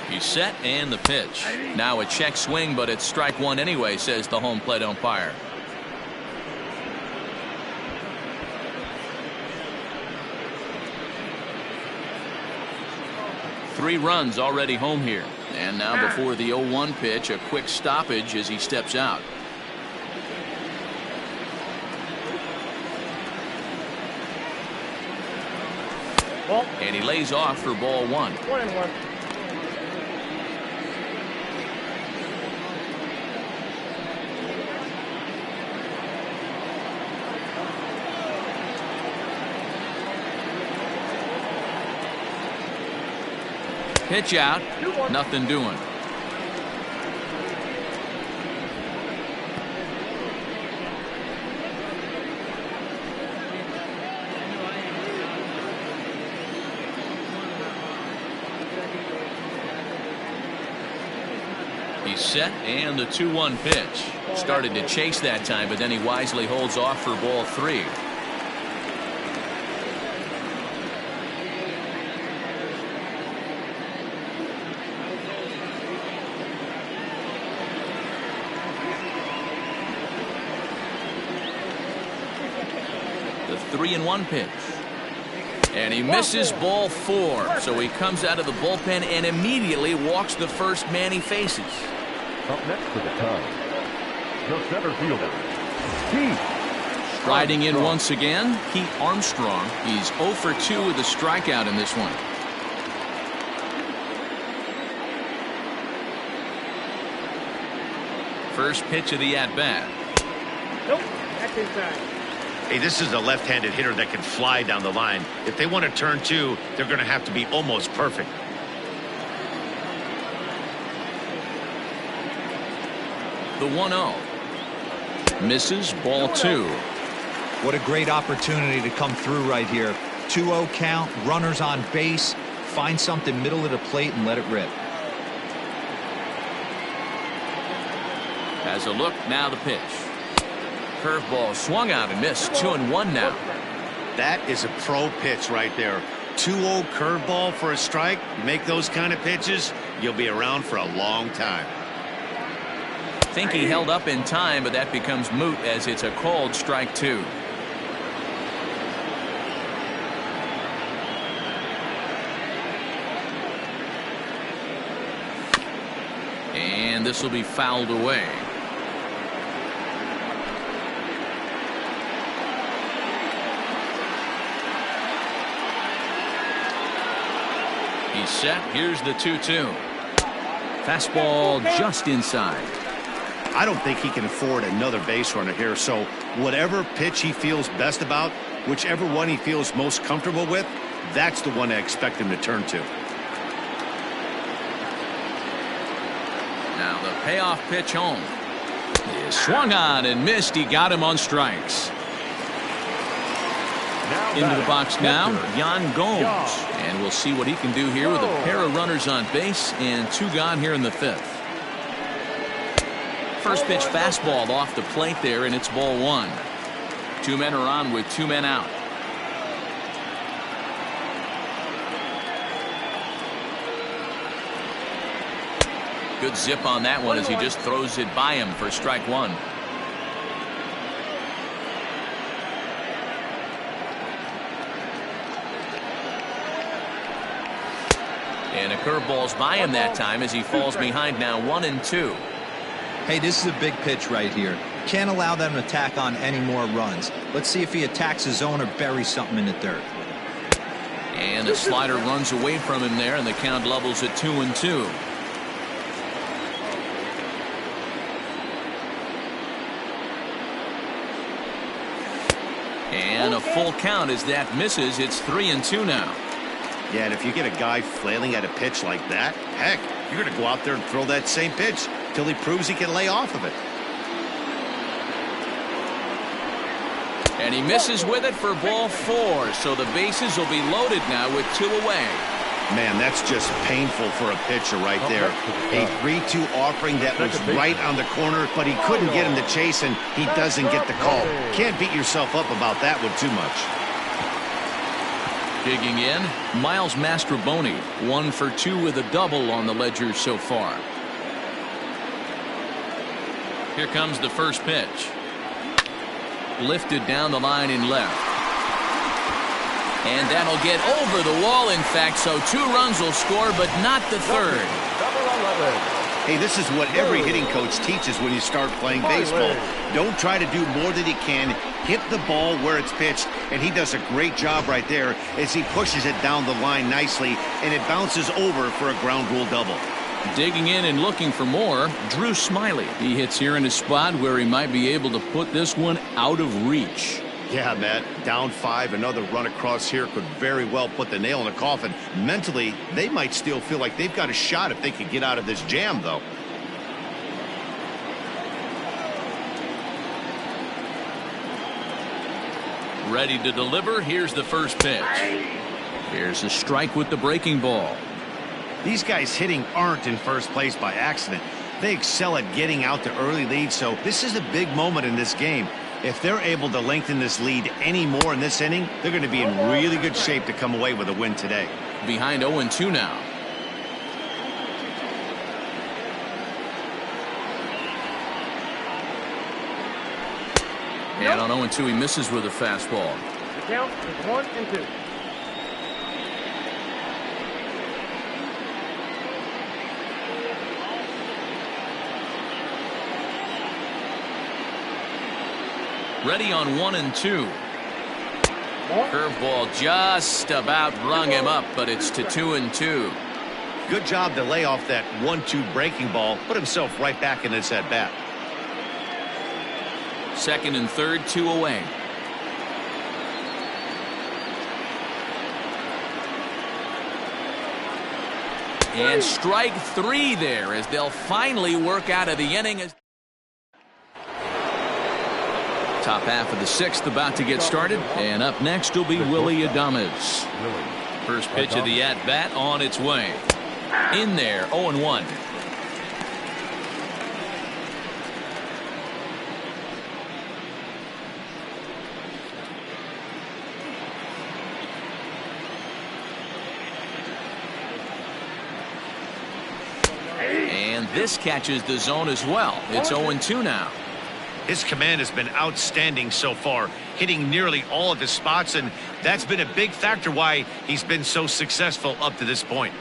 He's set and the pitch. Now a check swing, but it's strike 1 anyway, says the home plate umpire. Three runs already home here. And now before the 0-1 pitch, a quick stoppage as he steps out. And he lays off for ball 1. 1-1. Pitch out. Nothing doing. He's set and the 2-1 pitch. Started to chase that time, but then he wisely holds off for ball 3. The 3-1 pitch. And he misses ball 4. So he comes out of the bullpen and immediately walks the first man he faces. Up next for the Cubs, the center fielder, Pete. Riding in once again, Pete Armstrong. He's 0 for 2 with a strikeout in this one. First pitch of the at-bat. Nope, that's inside. Hey, this is a left-handed hitter that can fly down the line. If they want to turn 2, they're going to have to be almost perfect. The 1-0. Misses ball 2. What a great opportunity to come through right here. 2-0 count, runners on base, find something middle of the plate and let it rip. Has a look, now the pitch. Curveball swung out and missed. 2-1 now. That is a pro pitch right there. 2-0 curveball for a strike. You make those kind of pitches, you'll be around for a long time. Think he held up in time, but that becomes moot as it's a called strike 2. And this will be fouled away. He's set. Here's the 2-2. Fastball just inside. I don't think he can afford another base runner here, so whatever pitch he feels best about, whichever one he feels most comfortable with, that's the one I expect him to turn to. Now the payoff pitch home. He swung on and missed. He got him on strikes. Into the box now, Yan Gomes. And we'll see what he can do here with a pair of runners on base and 2 gone here in the 5th. First pitch fastball off the plate there, and it's ball 1. 2 men are on with 2 men out. Good zip on that one as he just throws it by him for strike 1. And a curveball's by him that time as he falls behind now 1-2. Hey, this is a big pitch right here. Can't allow them to tack on any more runs. Let's see if he attacks his zone or buries something in the dirt. And the slider runs away from him there, and the count levels at 2-2. And a full count as that misses. It's 3-2 now. Yeah, and if you get a guy flailing at a pitch like that, heck, you're going to go out there and throw that same pitch till he proves he can lay off of it. And he misses with it for ball 4, so the bases will be loaded now with 2 away. Man, that's just painful for a pitcher right there. A 3-2 offering that was right on the corner, but he couldn't get him to chase, and he doesn't get the call. Can't beat yourself up about that one too much. Digging in, Miles Mastrobuoni, 1 for 2 with a double on the ledger so far. Here comes the first pitch. Lifted down the line in left. And that'll get over the wall, in fact, so 2 runs will score, but not the third. Hey, this is what every hitting coach teaches when you start playing baseball. Don't try to do more than you can. Hit the ball where it's pitched, and he does a great job right there as he pushes it down the line nicely, and it bounces over for a ground rule double. Digging in and looking for more, Drew Smyly. He hits here in a spot where he might be able to put this one out of reach. Yeah, Matt, down 5, another run across here could very well put the nail in the coffin. Mentally, they might still feel like they've got a shot if they could get out of this jam, though. Ready to deliver. Here's the first pitch. Here's a strike with the breaking ball. These guys hitting aren't in first place by accident. They excel at getting out to early leads, so this is a big moment in this game. If they're able to lengthen this lead any more in this inning, they're going to be in really good shape to come away with a win today. Behind 0-2 now. And on 0-2, he misses with a fastball. The count is 1-2. Ready on 1-2. Curveball just about rung him up, but it's to 2-2. Good job to lay off that 1-2 breaking ball, put himself right back in this at bat. Second and third, 2 away. And strike 3 there as they'll finally work out of the inning. Top half of the 6th about to get started, and up next will be Willy Adames. First pitch of the at-bat on its way. In there, 0-1. And this catches the zone as well. It's 0-2 now. His command has been outstanding so far, hitting nearly all of his spots, and that's been a big factor why he's been so successful up to this point.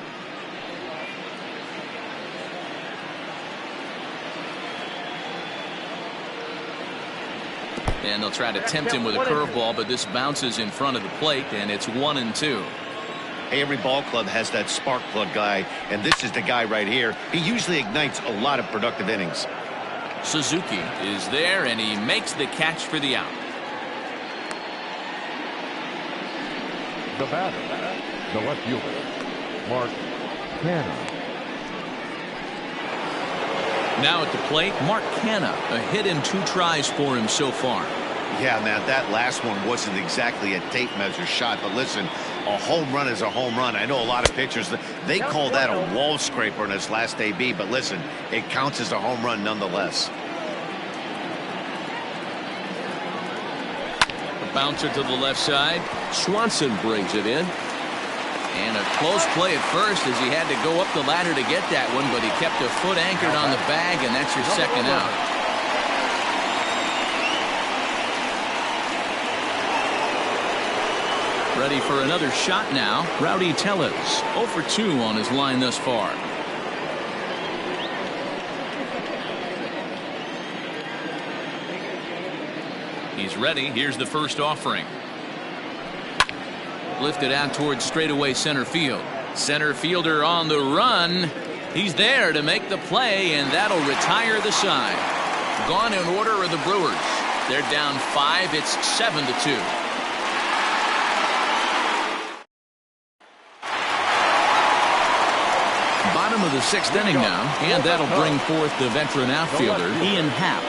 And they'll try to tempt him with a curveball, but this bounces in front of the plate, and it's 1-2. Hey, every ball club has that spark plug guy, and this is the guy right here. He usually ignites a lot of productive innings. Suzuki is there, and he makes the catch for the out. The batter, the left fielder, Mark Canha. Now at the plate, Mark Canha. A hit in 2 tries for him so far. Yeah, man, that last one wasn't exactly a tape measure shot, but listen, a home run is a home run. I know a lot of pitchers, they call that a wall scraper in his last AB, but listen, it counts as a home run nonetheless. A bouncer to the left side. Swanson brings it in. And a close play at first as he had to go up the ladder to get that one, but he kept a foot anchored on the bag, and that's your second out. Ready for another shot now. Rowdy Tellez 0 for 2 on his line thus far. He's ready. Here's the first offering. Lifted out towards straightaway center field. Center fielder on the run. He's there to make the play, and that'll retire the side. Gone in order are the Brewers. They're down 5. It's 7-2. Bottom of the 6th inning now, and that'll bring forth the veteran outfielder, Ian Happ.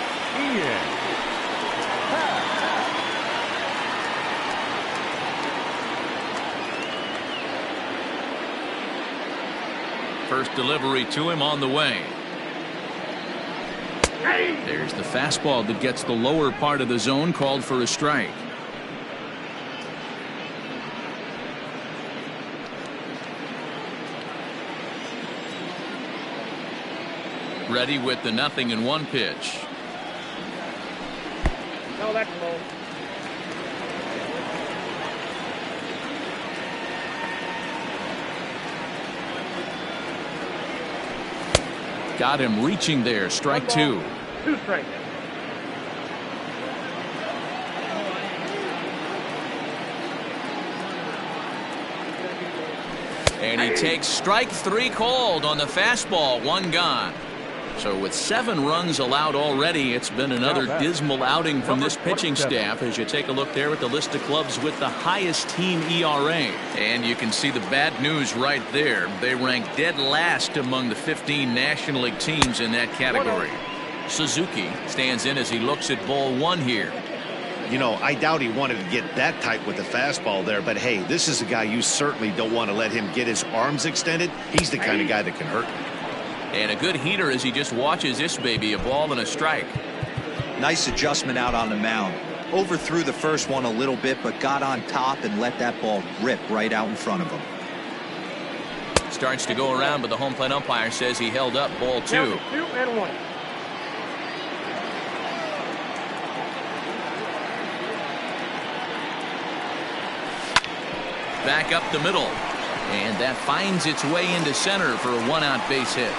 First delivery to him on the way. There's the fastball that gets the lower part of the zone, called for a strike. Ready with the 0-1 pitch. No, that's low. Got him reaching there. Strike 2. 2 strikes. And he takes strike 3 called on the fastball. 1 gone. So with 7 runs allowed already, it's been another dismal outing from this pitching staff as you take a look there at the list of clubs with the highest team ERA. And you can see the bad news right there. They rank dead last among the 15 National League teams in that category. Suzuki stands in as he looks at ball 1 here. You know, I doubt he wanted to get that tight with the fastball there, but hey, this is a guy you certainly don't want to let him get his arms extended. He's the kind of guy that can hurt you. And a good heater as he just watches this baby, a ball and a strike. Nice adjustment out on the mound. Overthrew the first one a little bit, but got on top and let that ball rip right out in front of him. Starts to go around, but the home plate umpire says he held up ball 2. 2-1. Back up the middle. And that finds its way into center for a 1-out base hit.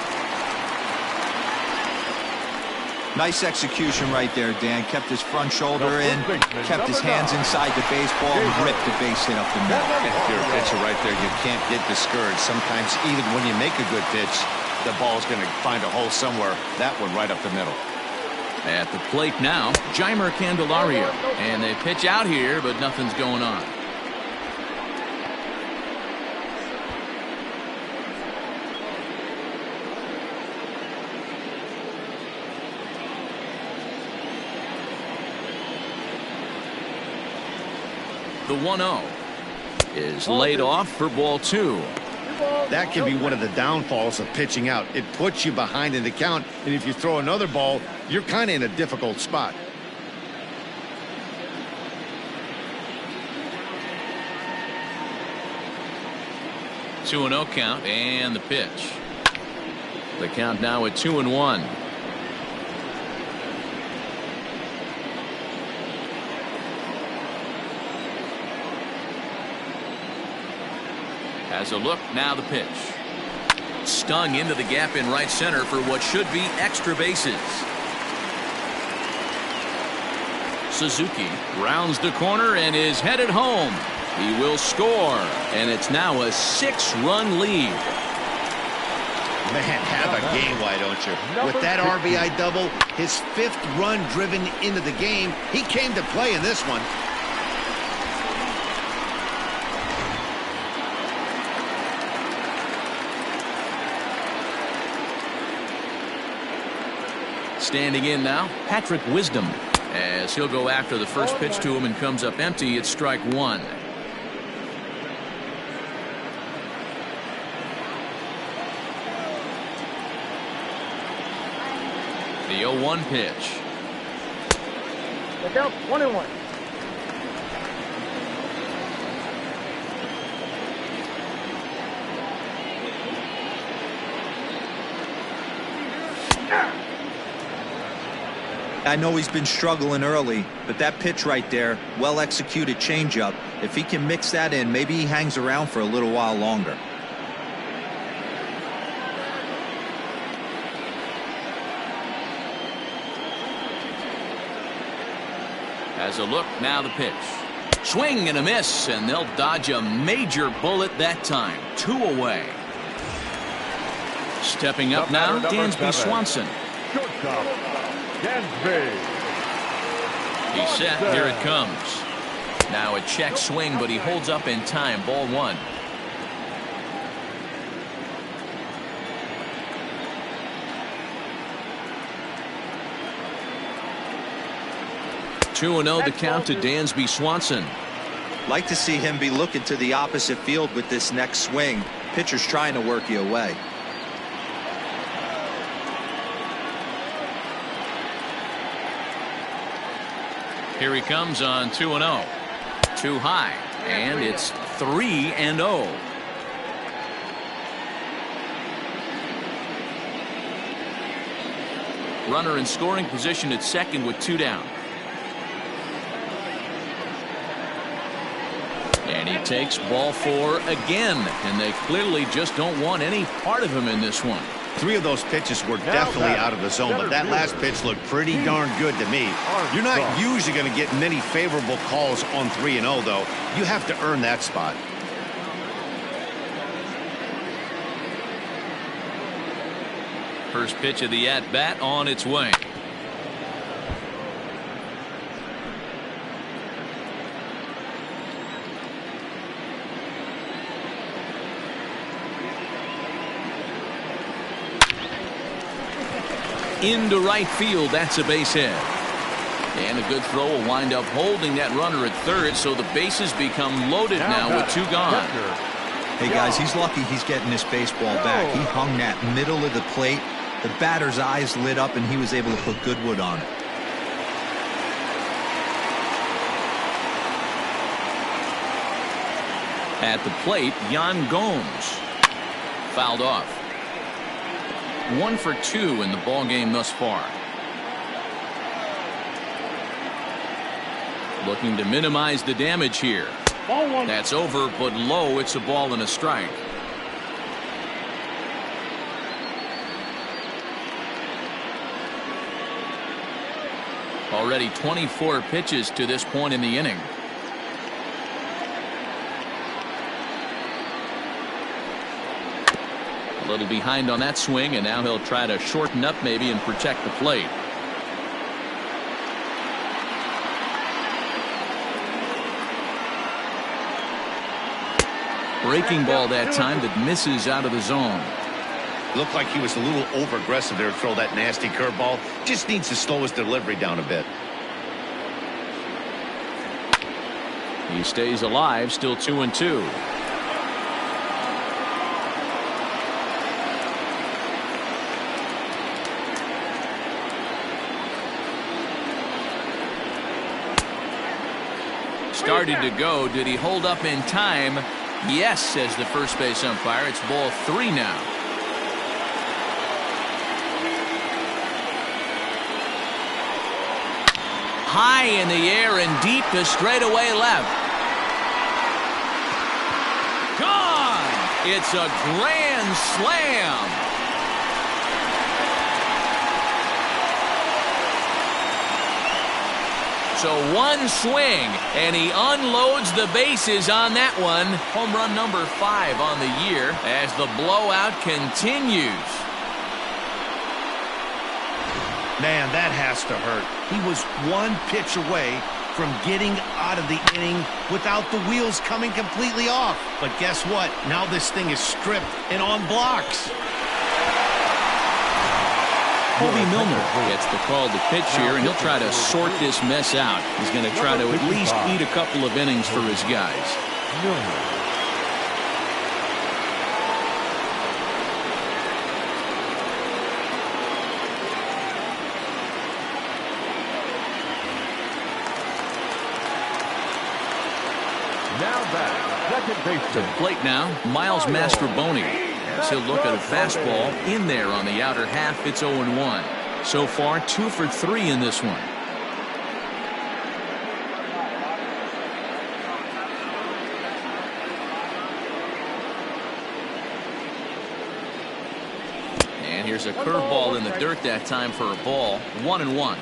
Nice execution right there, Dan. Kept his front shoulder in, kept his hands inside the baseball, and ripped the base hit up the middle. If you're a pitcher right there, you can't get discouraged. Sometimes even when you make a good pitch, the ball's going to find a hole somewhere. That one right up the middle. At the plate now, Jeimer Candelario. And they pitch out here, but nothing's going on. The 1-0 is laid off for ball 2. That can be one of the downfalls of pitching out. It puts you behind in the count, and if you throw another ball, you're kind of in a difficult spot. Two 2-0 count and the pitch. The count now at 2-1. Has a look, now the pitch. Stung into the gap in right center for what should be extra bases. Suzuki rounds the corner and is headed home. He will score, and it's now a 6-run lead. Man, have a game, why don't you? With that RBI double, his 5th run driven into the game, he came to play in this one. Standing in now, Patrick Wisdom, as he'll go after the first pitch to him and comes up empty. It's strike 1. The 0-1 pitch. Look out, 1-1. I know he's been struggling early, but that pitch right there, well-executed changeup, if he can mix that in, maybe he hangs around for a little while longer. As a look, now the pitch. Swing and a miss, and they'll dodge a major bullet that time. 2 away. Stepping up now, Dansby Swanson. Shortstop, Dansby. He's set. Here it comes. Now a check swing, but he holds up in time. Ball 1. Two 2-0 the count to Dansby Swanson. Like to see him be looking to the opposite field with this next swing. Pitcher's trying to work you away. Here he comes on 2-0. Too high, and it's 3-0. Runner in scoring position at second with 2 down. And he takes ball 4 again, and they clearly just don't want any part of him in this one. 3 of those pitches were definitely out of the zone, but that last pitch looked pretty darn good to me. You're not usually going to get many favorable calls on 3-0, though. You have to earn that spot. First pitch of the at-bat on its way. Into right field, that's a base hit. And a good throw will wind up holding that runner at third, so the bases become loaded now with 2 gone. Hey guys, he's lucky he's getting this baseball back. He hung that middle of the plate. The batter's eyes lit up and he was able to put good wood on it. At the plate, Yan Gomes. Fouled off. 1 for 2 in the ball game thus far. Looking to minimize the damage here. Ball 1. That's over, but low. It's a ball and a strike. Already 24 pitches to this point in the inning. A little behind on that swing, and now he'll try to shorten up maybe and protect the plate. Breaking ball that time that misses out of the zone. Looked like he was a little over-aggressive there to throw that nasty curveball. Just needs to slow his delivery down a bit. He stays alive, still 2-2. Started to go. Did he hold up in time? Yes, says the first base umpire. It's ball 3 now. High in the air and deep to straightaway left. Gone! It's a grand slam. So one swing, and he unloads the bases on that one. Home run number 5 on the year as the blowout continues. Man, that has to hurt. He was 1 pitch away from getting out of the inning without the wheels coming completely off. But guess what? Now this thing is stripped and on blocks. Kobe Milner gets the call to pitch here, and he'll try to sort this mess out. He's going to try to at least eat a couple of innings for his guys. Now back, second baseman. To the plate now, Miles Mastrobuoni. He'll look at a fastball in there on the outer half. It's 0-1. So far, 2 for 3 in this one. And here's a curveball in the dirt that time for a ball. 1-1.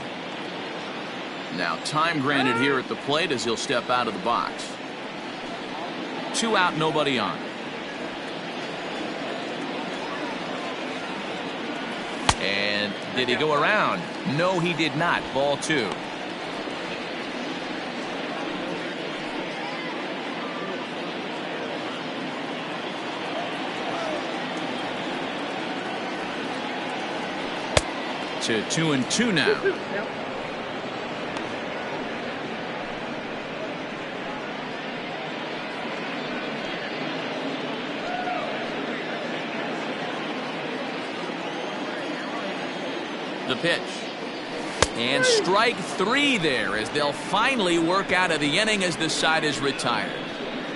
Now time granted here at the plate as he'll step out of the box. 2 out, nobody on. And did he go around? No, he did not. Ball 2. To 2-2 now. The pitch. And strike 3 there as they'll finally work out of the inning as the side is retired.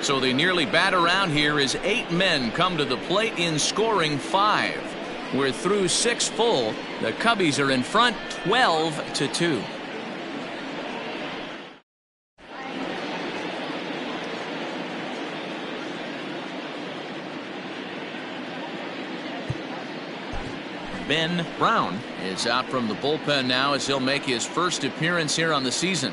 So they nearly bat around here as 8 men come to the plate in scoring 5. We're through 6 full. The Cubbies are in front 12-2. Ben Brown is out from the bullpen now as he'll make his first appearance here on the season.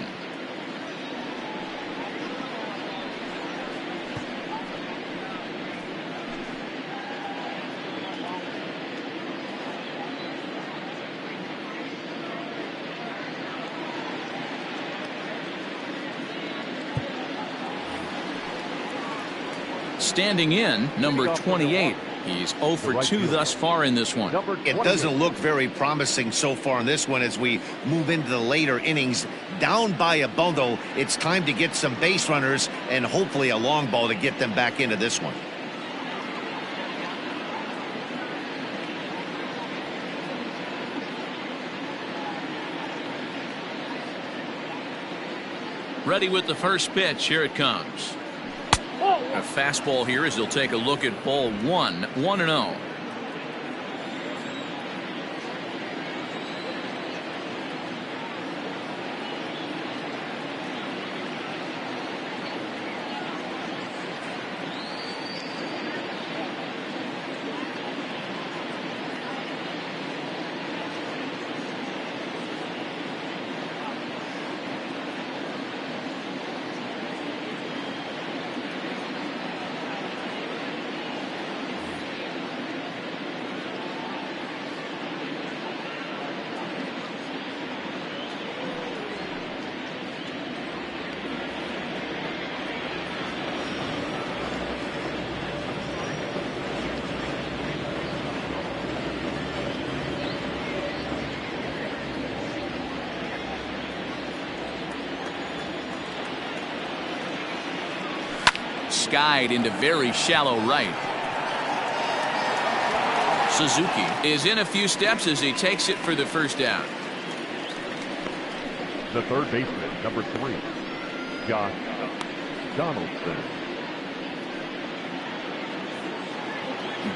Standing in, number 28. He's 0 for 2 thus far in this one. It doesn't look very promising so far in this one as we move into the later innings. Down by a bundle, it's time to get some base runners and hopefully a long ball to get them back into this one. Ready with the first pitch. Here it comes. A fastball here as he'll take a look at ball 1. 1-0. Skied into very shallow right. Suzuki is in a few steps as he takes it for the first down. The third baseman, number 3, Josh Donaldson.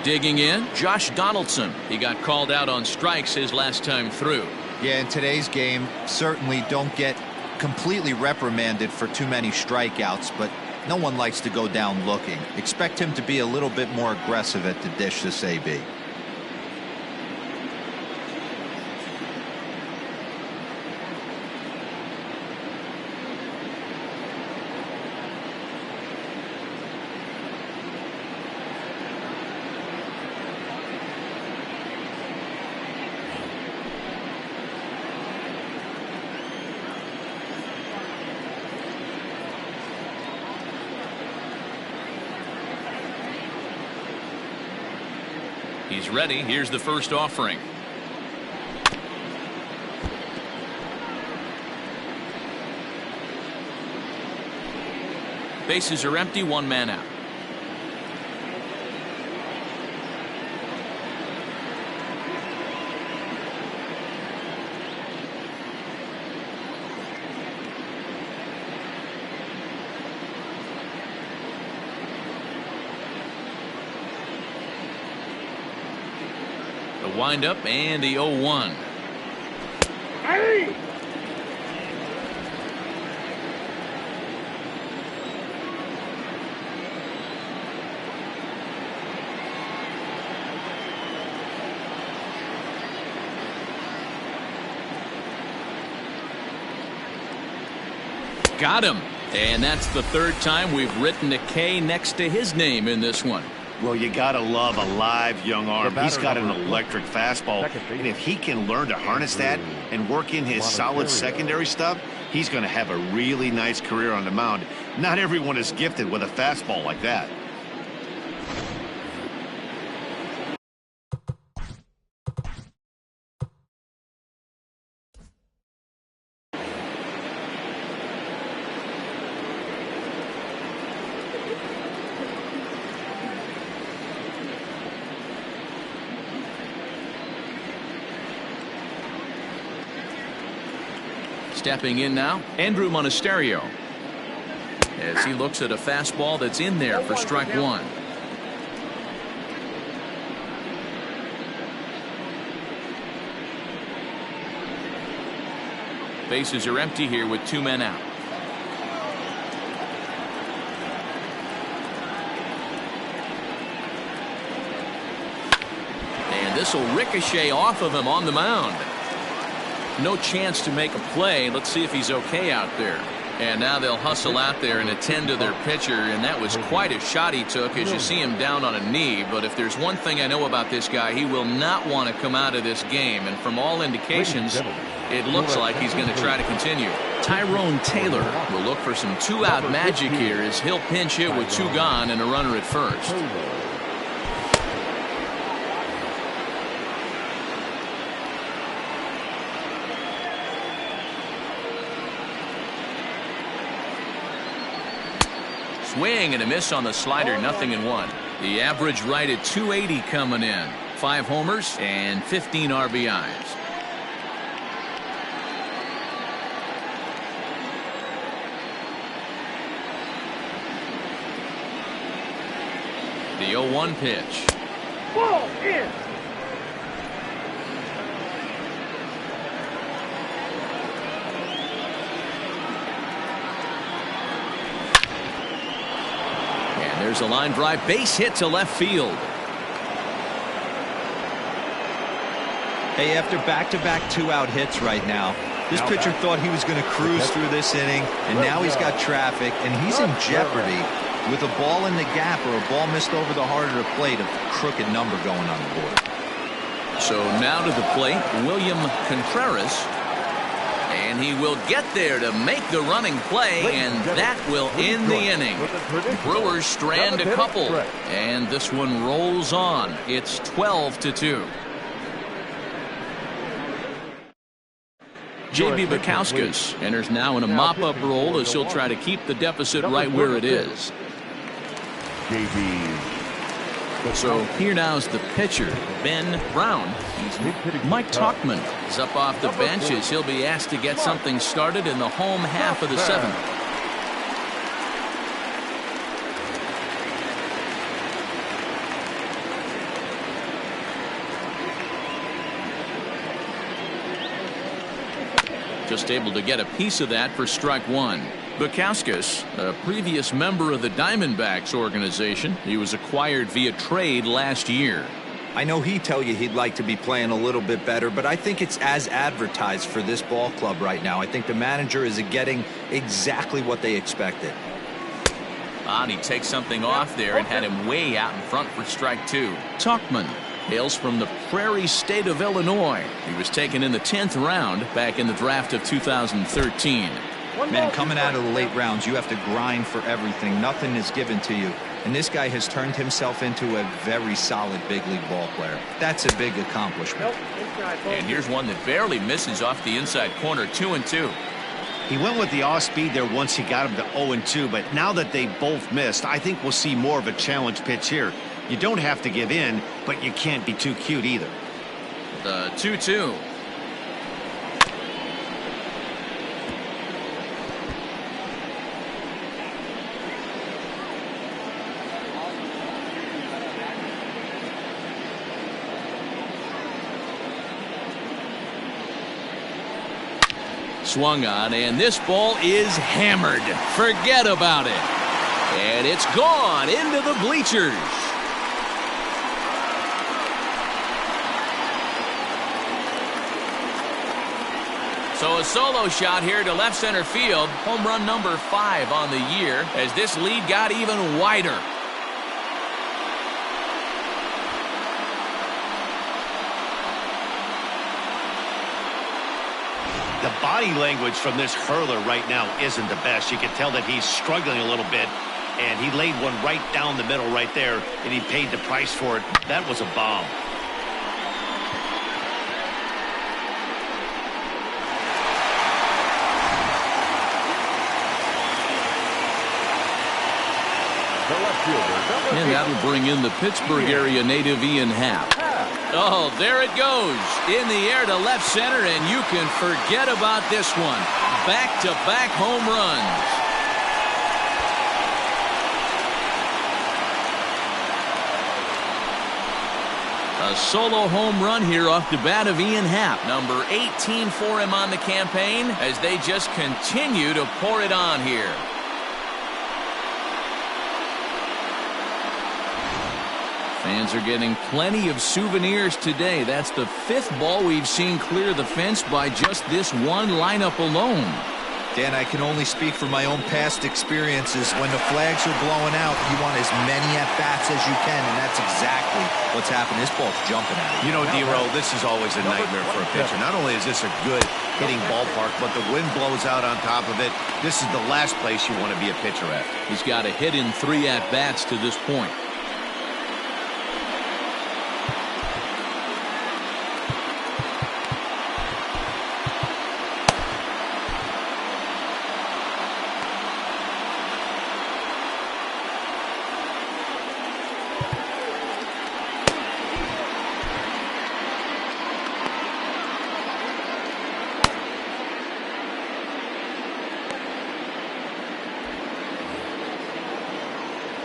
Digging in, Josh Donaldson. He got called out on strikes his last time through. Yeah, in today's game, certainly don't get completely reprimanded for too many strikeouts, but no one likes to go down looking. Expect him to be a little bit more aggressive at the dish this AB. He's ready. Here's the first offering. Bases are empty, 1 man out. The windup and the 0-1. Smyly! Got him. And that's the third time we've written a K next to his name in this one. Well, you gotta love a live young arm. He's got an electric fastball, and if he can learn to harness that and work in his solid secondary stuff, he's going to have a really nice career on the mound. Not everyone is gifted with a fastball like that. Stepping in now, Andrew Monasterio, as he looks at a fastball that's in there for strike one. Bases are empty here with 2 men out. And this will ricochet off of him on the mound. No chance to make a play. Let's see if he's okay out there. And now they'll hustle out there and attend to their pitcher, and that was quite a shot he took as you see him down on a knee. But if there's one thing I know about this guy, he will not want to come out of this game. And from all indications, it looks like he's going to try to continue. Tyrone Taylor will look for some 2-out magic here as he'll pinch hit with 2 gone and a runner at first. Swing and a miss on the slider, 0-1. The average right at 280 coming in. 5 homers and 15 RBIs. The 0-1 pitch. Ball in! There's a line drive, base hit to left field. Hey, after back-to-back 2-out hits right now, this pitcher thought he was going to cruise through this inning, and now he's got traffic, and he's in jeopardy with a ball in the gap or a ball missed over the heart of the plate, a crooked number going on the board. So now to the plate, William Contreras. And he will get there to make the running play, and that will end the inning. Brewers strand a couple, and this one rolls on. It's 12-2. J.B. Bukowskis enters now in a mop-up role as he'll try to keep the deficit right where it is. So here now is the pitcher, Ben Brown. Mike Tauchman is up off the bench as he'll be asked to get something started in the home half of the 7th. Just able to get a piece of that for strike one. Bukowskis, a previous member of the Diamondbacks organization. He was acquired via trade last year. I know he'd tell you he'd like to be playing a little bit better, but I think it's as advertised for this ball club right now. I think the manager is getting exactly what they expected. And he takes something off there and had him way out in front for strike 2. Tauchman hails from the Prairie State of Illinois. He was taken in the 10th round back in the draft of 2013. Man, coming out of the late rounds, you have to grind for everything. Nothing is given to you. And this guy has turned himself into a very solid big league ball player. That's a big accomplishment. And here's one that barely misses off the inside corner, 2-2. He went with the off speed there once he got him to 0-2, but now that they both missed, I think we'll see more of a challenge pitch here. You don't have to give in, but you can't be too cute either. The 2-2. Swung on, and this ball is hammered. Forget about it. And it's gone into the bleachers. So a solo shot here to left center field. Home run number 5 on the year as this lead got even wider. The body language from this hurler right now isn't the best. You can tell that he's struggling a little bit, and he laid one right down the middle right there, and he paid the price for it. That was a bomb. And that'll bring in the Pittsburgh area native Ian Happ. Oh, there it goes. In the air to left center, and you can forget about this one. Back-to-back home runs. A solo home run here off the bat of Ian Happ. Number 18 for him on the campaign as they just continue to pour it on here. Fans are getting plenty of souvenirs today. That's the 5th ball we've seen clear the fence by just this one lineup alone. Dan, I can only speak from my own past experiences. When the flags are blowing out, you want as many at-bats as you can, and that's exactly what's happened. This ball's jumping at it. You know, D-Row, this is always a nightmare for a pitcher. Not only is this a good hitting ballpark, but the wind blows out on top of it. This is the last place you want to be a pitcher at. He's got a hit in 3 at-bats to this point.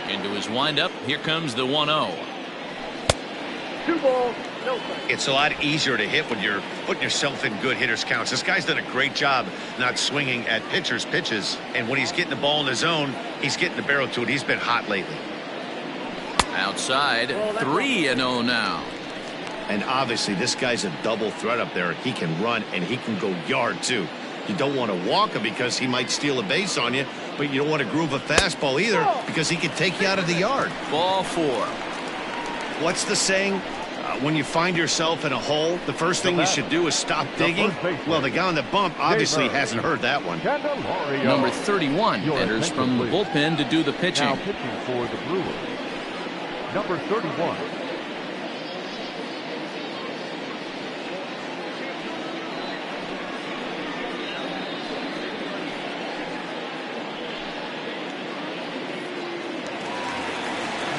Into his windup. Here comes the 1-0. 2 balls, no strikes. It's a lot easier to hit when you're putting yourself in good hitters' counts. This guy's done a great job not swinging at pitchers' pitches. And when he's getting the ball in the zone, he's getting the barrel to it. He's been hot lately. Outside, 3-0 now. And obviously, this guy's a double threat up there. He can run and he can go yard, too. You don't want to walk him because he might steal a base on you, but you don't want to groove a fastball either because he can take you out of the yard. Ball 4. What's the saying? When you find yourself in a hole, the first thing you should do is stop digging. Well, the guy on the bump obviously hasn't heard that one. Number 31 enters from the bullpen to do the pitching. Now pitching for the Brewers, number 31.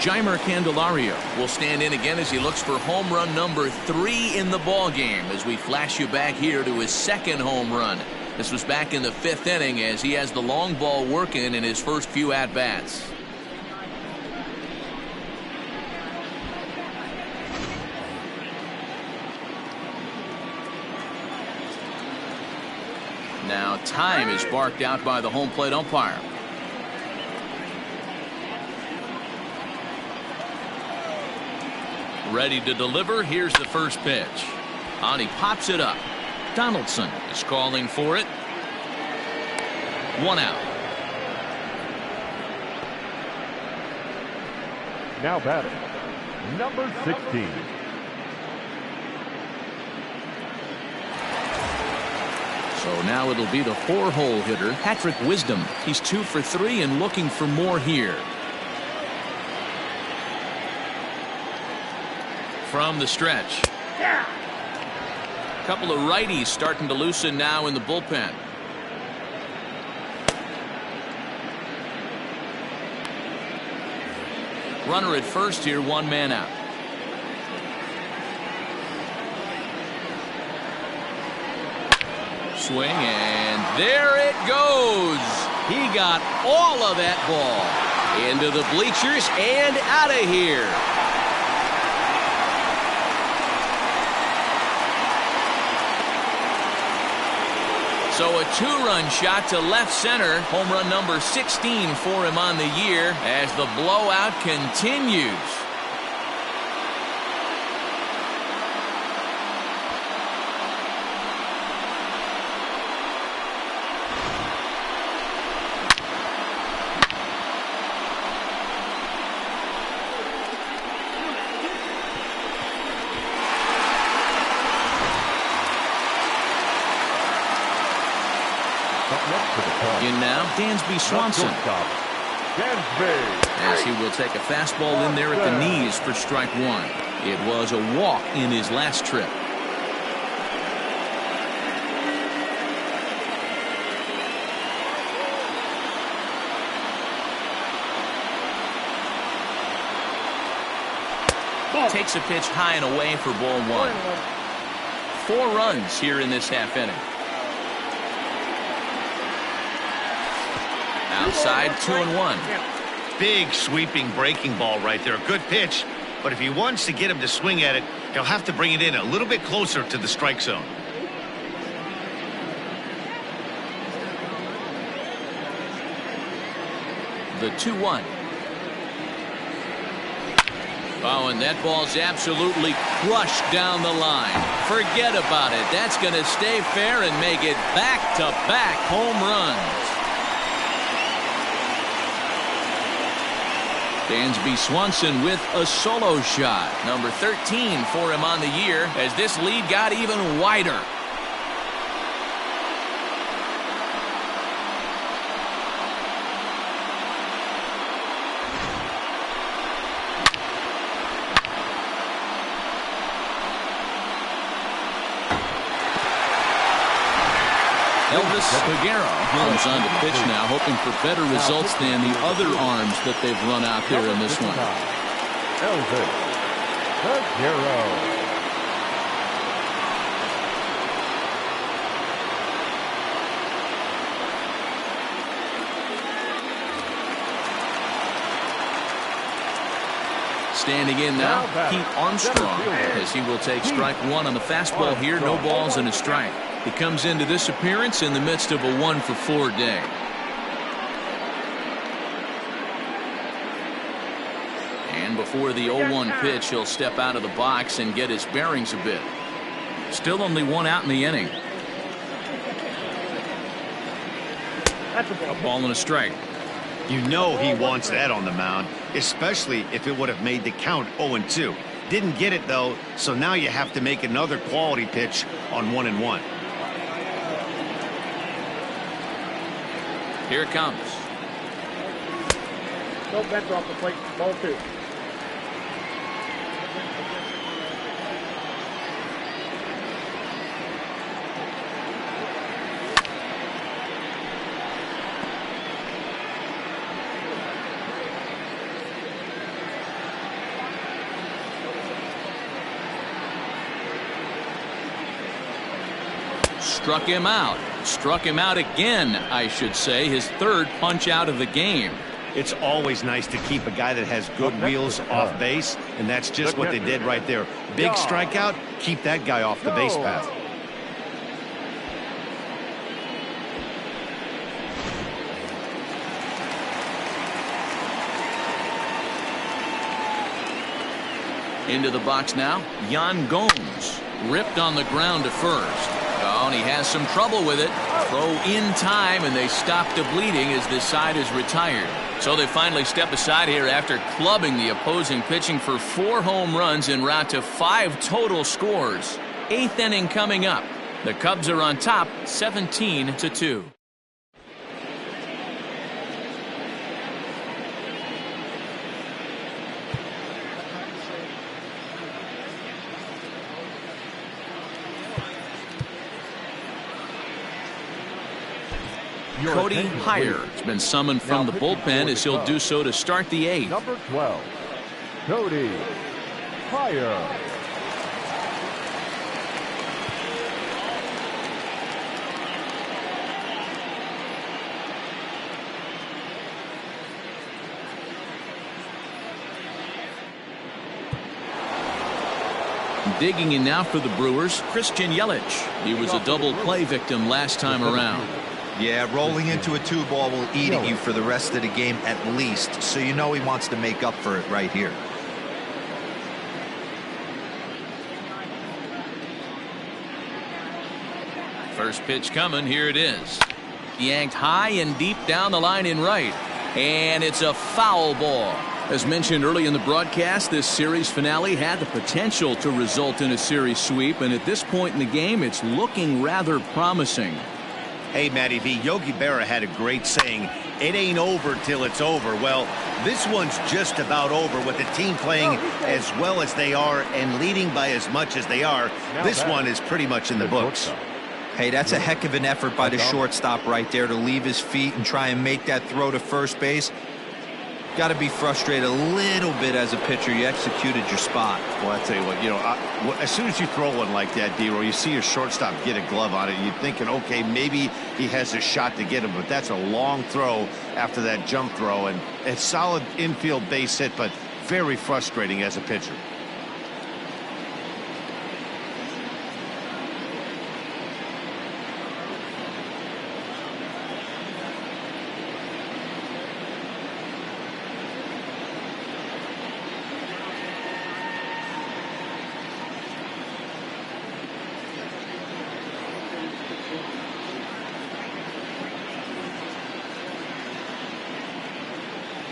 Jeimer Candelario will stand in again as he looks for home run number 3 in the ball game as we flash you back here to his 2nd home run. This was back in the 5th inning as he has the long ball working in his first few at-bats. Now time is barked out by the home plate umpire. Ready to deliver. Here's the first pitch. On he pops it up. Donaldson is calling for it. 1 out. Now batting, number 16. So now it'll be the 4-hole hitter, Patrick Wisdom. He's 2 for 3 and looking for more here. From the stretch. A couple of righties starting to loosen now in the bullpen. Runner at first here, 1 man out. Swing, and there it goes. He got all of that ball into the bleachers and out of here. So a 2-run shot to left center. Home run number 16 for him on the year as the blowout continues. In now, Dansby Swanson. As he will take a fastball in there at the knees for strike one. It was a walk in his last trip. Takes a pitch high and away for ball one. 4 runs here in this half inning. Outside, 2-1. Big sweeping breaking ball right there. Good pitch. But if he wants to get him to swing at it, he'll have to bring it in a little bit closer to the strike zone. The 2-1. Oh, and that ball's absolutely crushed down the line. Forget about it. That's going to stay fair and make it back-to-back home runs. Dansby Swanson with a solo shot. Number 13 for him on the year as this lead got even wider. Elvis Peguero comes on to pitch now, hoping for better results than the other arms that they've run out there in this one. Elvis Peguero. Standing in now, Pete Armstrong, as he will take strike one on the fastball here. No balls and a strike. He comes into this appearance in the midst of a 1-for-4 day. And before the 0-1 pitch, he'll step out of the box and get his bearings a bit. Still only 1 out in the inning. A ball and a strike. You know he wants that on the mound, especially if it would have made the count 0-2. Didn't get it, though, so now you have to make another quality pitch on 1-1. Here it comes. No Bencher off the plate. Ball 2. Struck him out. Struck him out again, I should say. His 3rd punch out of the game. It's always nice to keep a guy that has good wheels off base, and that's just what they did right there. Big strikeout, keep that guy off the base path. Into the box now, Yan Gomes. Ripped on the ground to first. Oh, and he has some trouble with it. Throw in time, and they stop the bleeding as this side is retired. So they finally step aside here after clubbing the opposing pitching for 4 home runs en route to 5 total scores. 8th inning coming up. The Cubs are on top, 17-2. Cody Heyer has been summoned from the bullpen as he'll do so to start the 8th. Number 12, Cody Heyer. digging in now for the Brewers, Christian Yelich. He was a double play victim last time around. Yeah, rolling into a 2-ball will eat at you for the rest of the game at least, so you know he wants to make up for it right here. First pitch coming, here it is. Yanked high and deep down the line in right, and it's a foul ball. As mentioned early in the broadcast, this series finale had the potential to result in a series sweep, and at this point in the game, it's looking rather promising. Hey, Matty V, Yogi Berra had a great saying, it ain't over till it's over. Well, this one's just about over with the team playing as well as they are and leading by as much as they are. This one is pretty much in the books. Hey, that's a heck of an effort by the shortstop right there to leave his feet and try and make that throw to first base. Got to be frustrated a little bit as a pitcher. You executed your spot. Well, I tell you what, as soon as you throw one like that, D-Roy, you see your shortstop get a glove on it. You're thinking, okay, maybe he has a shot to get him, but that's a long throw after that jump throw, and a solid infield base hit, but very frustrating as a pitcher.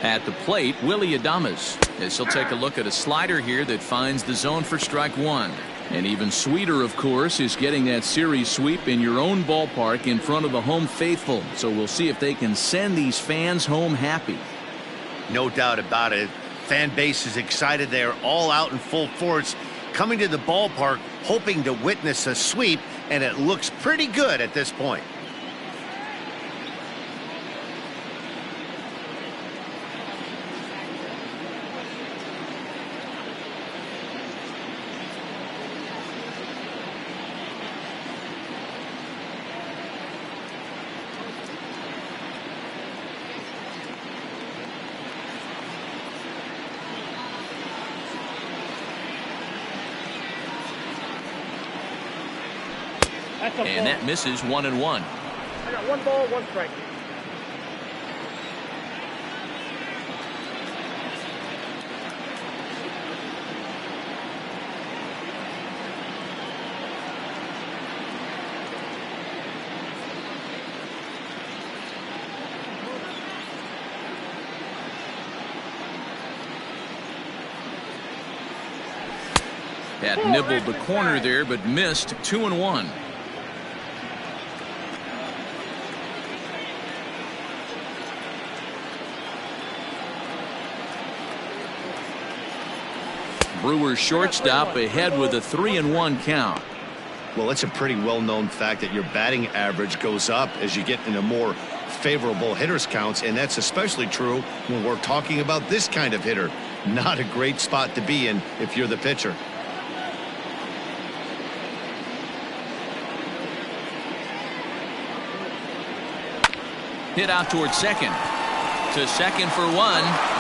At the plate, Willy Adames, as he'll take a look at a slider here that finds the zone for strike one. And even sweeter, of course, is getting that series sweep in your own ballpark in front of the home faithful. So we'll see if they can send these fans home happy. No doubt about it. Fan base is excited. They're all out in full force, coming to the ballpark, hoping to witness a sweep, and it looks pretty good at this point. And that misses 1-1. I got 1 ball, 1 strike. Had nibbled the corner there, but missed 2-1. Brewers shortstop ahead with a 3-1 count. Well, it's a pretty well-known fact that your batting average goes up as you get into more favorable hitters counts, and that's especially true when we're talking about this kind of hitter. Not a great spot to be in if you're the pitcher. Hit out towards second. To second for 1.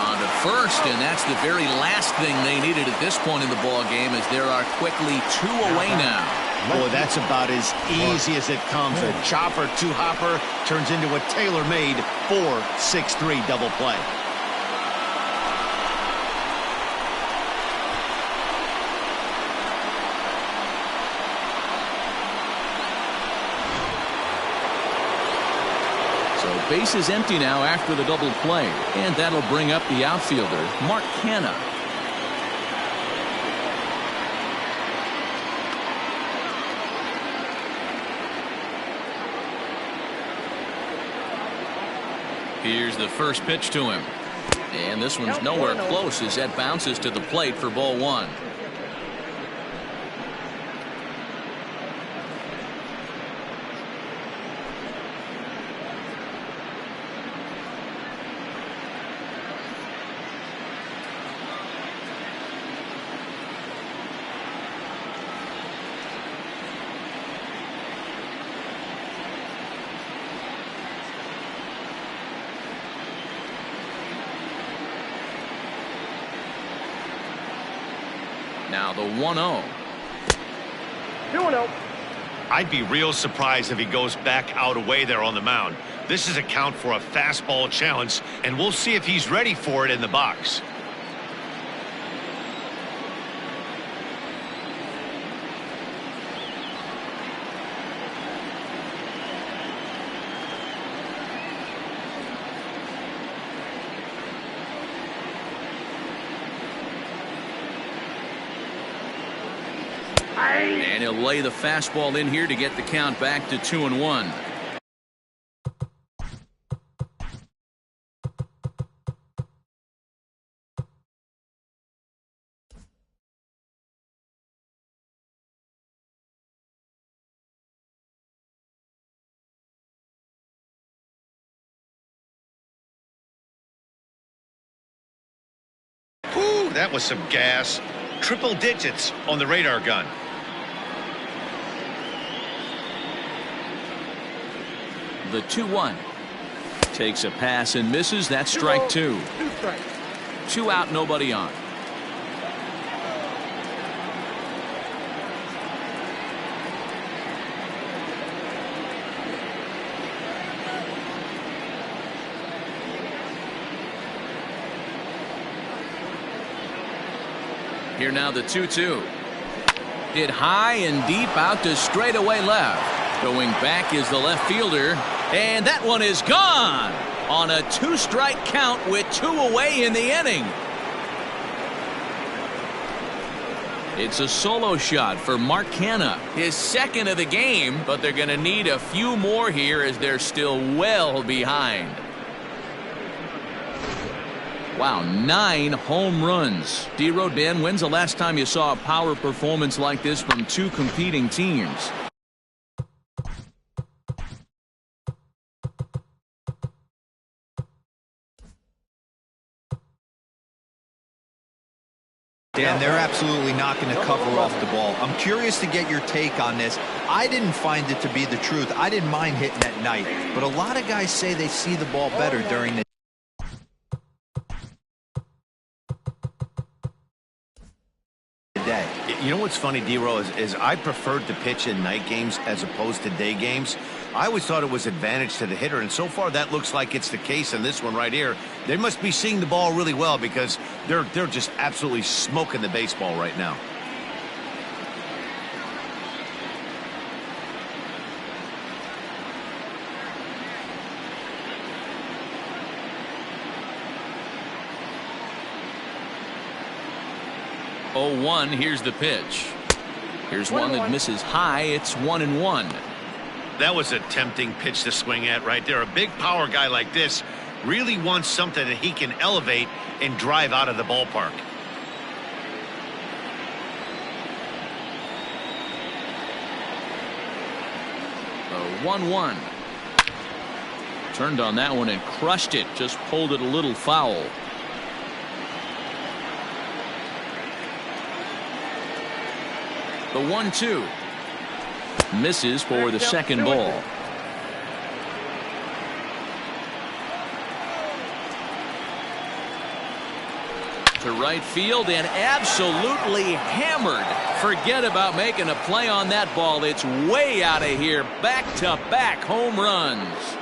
On to first, and that's the very last thing they needed at this point in the ball game, as there are quickly 2 away now. Boy, that's about as easy as it comes. A chopper 2-hopper turns into a tailor-made 4-6-3 double play. Base is empty now after the double play, and that'll bring up the outfielder, Mark Canha. Here's the first pitch to him, and this one's nowhere close as that bounces to the plate for ball 1. Now the 1-0. 2-0. I'd be real surprised if he goes back out away there on the mound. This is a count for a fastball challenge, and we'll see if he's ready for it in the box. And he'll lay the fastball in here to get the count back to 2-1. Whew, that was some gas. Triple digits on the radar gun. The 2-1. Takes a pass and misses. That's strike 2. 2 strikes. 2 out, nobody on. Here now the 2-2. Hit high and deep out to straightaway left. Going back is the left fielder. And that one is gone on a 2-strike count with 2 away in the inning. It's a solo shot for Mark Canha, his second of the game, but they're going to need a few more here as they're still well behind. Wow, 9 home runs. D-Road, Dan, when's the last time you saw a power performance like this from 2 competing teams? Dan, they're absolutely not going to cover off the ball. I'm curious to get your take on this. I didn't find it to be the truth. I didn't mind hitting at night, but a lot of guys say they see the ball better during the day. You know what's funny, D-Row, is I preferred to pitch in night games as opposed to day games. I always thought it was advantage to the hitter, and so far that looks like it's the case in this one right here. They must be seeing the ball really well because they're just absolutely smoking the baseball right now. Oh, 1, here's the pitch. Here's one that misses high. It's 1-1. That was a tempting pitch to swing at right there. A big power guy like this really wants something that he can elevate and drive out of the ballpark. A 1-1. Turned on that one and crushed it. Just pulled it a little foul. The 1-2. Misses for the second ball. To right field and absolutely hammered. Forget about making a play on that ball. It's way out of here. Back-to-back home runs.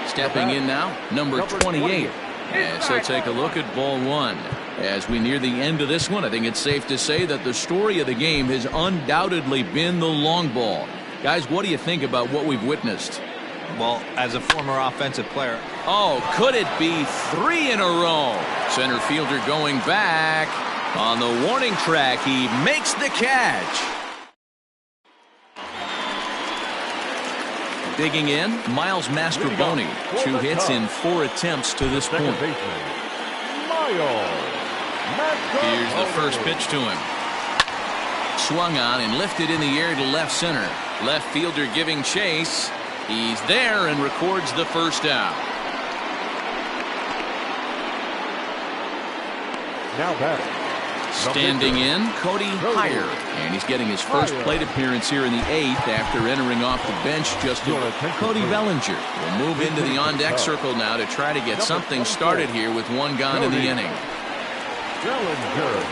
Stepping in now, number 28. As he'll take a look at ball 1. As we near the end of this one, I think it's safe to say that the story of the game has undoubtedly been the long ball. Guys, what do you think about what we've witnessed? Well, as a former offensive player. Oh, could it be 3 in a row? Center fielder going back. On the warning track, he makes the catch. Digging in, Miles Mastrobuoni. 2 hits in 4 attempts to this point. Here's the first pitch to him. Swung on and lifted in the air to left center. Left fielder giving chase. He's there and records the first out. Now back. Standing in, Cody Heyer. And he's getting his first plate appearance here in the 8th after entering off the bench just a Cody Bellinger will move into the on-deck circle now to try to get something started here with 1 gone in the inning. Bellinger.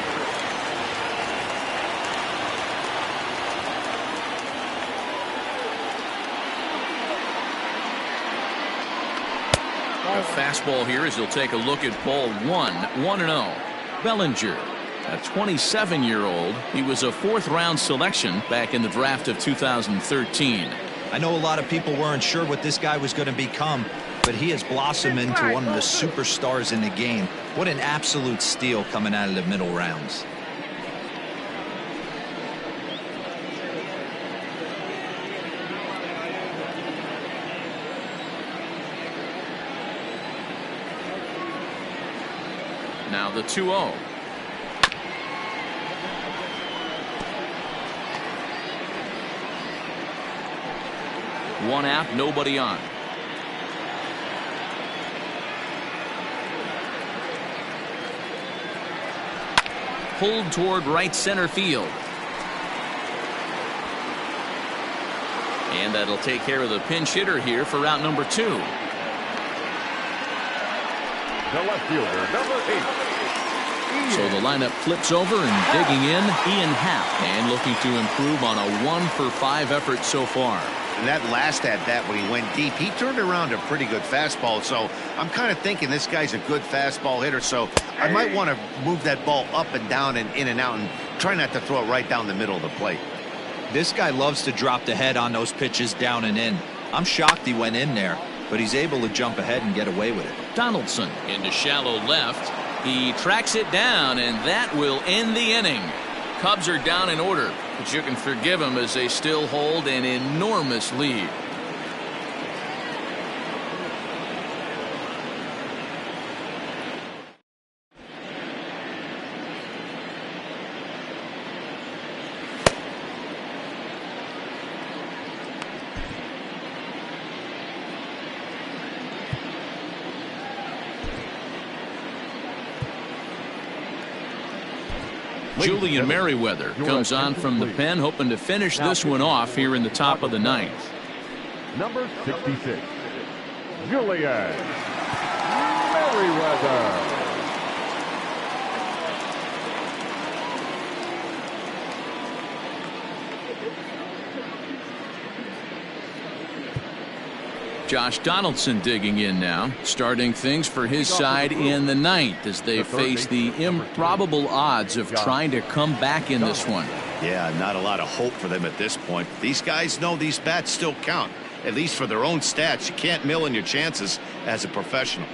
fastball here as he'll take a look at ball 1-0. Bellinger, a 27-year-old. He was a fourth-round selection back in the draft of 2013. I know a lot of people weren't sure what this guy was going to become, but he has blossomed into one of the superstars in the game. What an absolute steal coming out of the middle rounds. Now the 2-0. One out, nobody on. Pulled toward right center field. And that'll take care of the pinch hitter here for route number 2. The left fielder, number 8. So the lineup flips over and digging in, Ian Happ, and looking to improve on a 1-for-5 effort so far. And that last at-bat when he went deep, he turned around a pretty good fastball. So I'm kind of thinking this guy's a good fastball hitter. So I might want to move that ball up and down and in and out and try not to throw it right down the middle of the plate. This guy loves to drop the head on those pitches down and in. I'm shocked he went in there, but he's able to jump ahead and get away with it. Donaldson into shallow left. He tracks it down, and that will end the inning. Cubs are down in order, but you can forgive them as they still hold an enormous lead. Julian Merriweather comes on from the pen, hoping to finish this one off here in the top of the ninth. Number 66, Julian Merriweather. Josh Donaldson digging in now, starting things for his side in the ninth as they face the improbable odds of trying to come back in this one. Yeah, not a lot of hope for them at this point. These guys know these bats still count, at least for their own stats. You can't mill in your chances as a professional.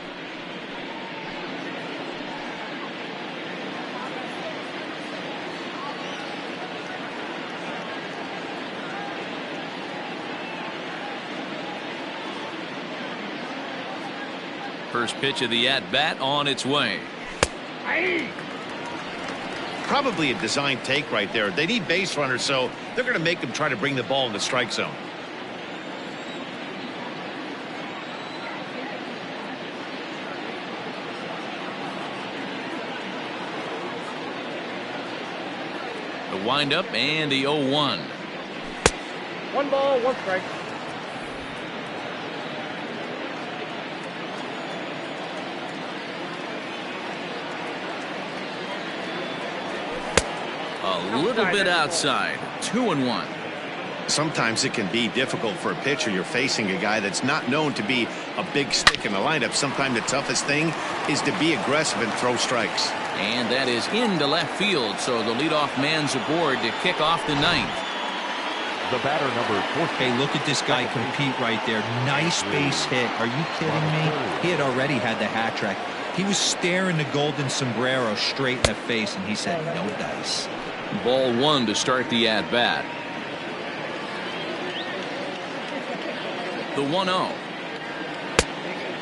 First pitch of the at-bat on its way. Probably a design take right there. They need base runners, so they're going to make them try to bring the ball in the strike zone. The windup and the 0-1. 1 ball, 1 strike. A little bit outside. 2-1. Sometimes it can be difficult for a pitcher. You're facing a guy that's not known to be a big stick in the lineup. Sometimes the toughest thing is to be aggressive and throw strikes. And that is into left field, so the leadoff man's aboard to kick off the ninth. The batter, number 14. Hey, look at this guy compete right there. Nice base hit. Are you kidding me? He had already had the hat trick. He was staring the golden sombrero straight in the face, and he said, no dice. Ball 1 to start the at-bat. The 1-0.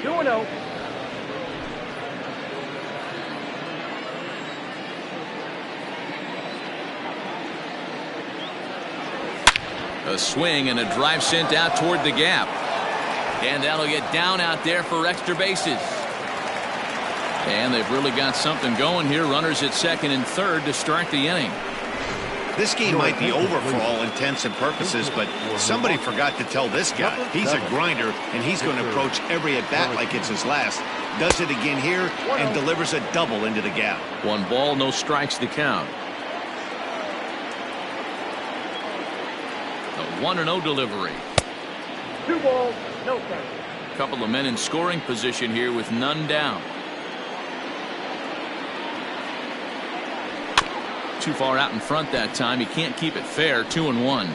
2-0. A swing and a drive sent out toward the gap. And that'll get down out there for extra bases. And they've really got something going here. Runners at second and third to start the inning. This game might be over for all intents and purposes, but somebody forgot to tell this guy. He's a grinder, and he's going to approach every at-bat like it's his last. Does it again here and delivers a double into the gap. 1 ball, no strikes to count. A 1-0 delivery. 2 balls, no strikes. couple of men in scoring position here with none down. Too far out in front that time. He can't keep it fair. 2-1.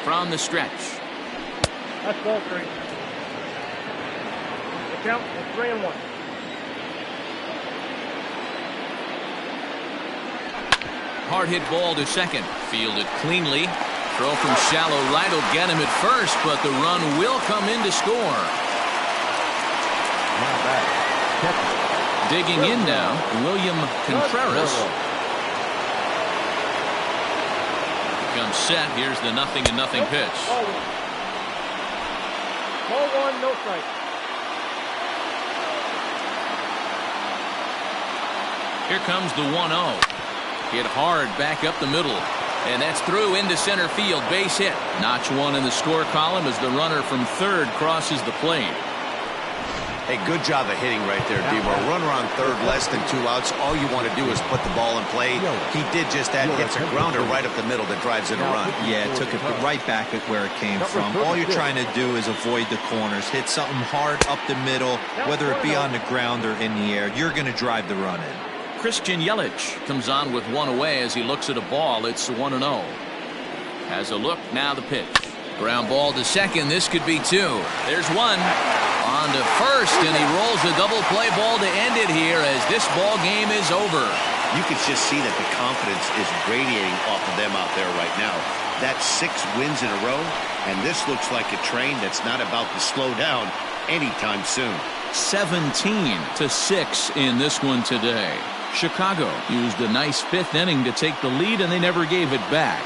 From the stretch. That's ball 3. The count is 3-1. Hard hit ball to second. Fielded cleanly. Throw from shallow right will get him at first, but the run will come in to score. Now back. Digging in now, William Contreras. Comes set. Here's the 0-0 pitch. Ball 1, no strike. Here comes the 1-0. Hit hard back up the middle. And that's through into center field. Base hit. Notch 1 in the score column as the runner from third crosses the plate. Hey, good job of hitting right there, Devo. Runner on third, less than 2 outs. All you want to do is put the ball in play. He did just that. Hits a grounder right up the middle that drives in a run. Yeah, it took it right back at where it came from. All you're trying to do is avoid the corners. Hit something hard up the middle, whether it be on the ground or in the air. You're going to drive the run in. Christian Yelich comes on with one away as he looks at a ball. It's 1-0. Has a look. Now the pitch. Ground ball to second. This could be 2. There's 1. On to first, and he rolls a double play ball to end it here as this ball game is over. You can just see that the confidence is radiating off of them out there right now. That's 6 wins in a row, and this looks like a train that's not about to slow down anytime soon. 17-6 in this one today. Chicago used a nice 5th inning to take the lead, and they never gave it back.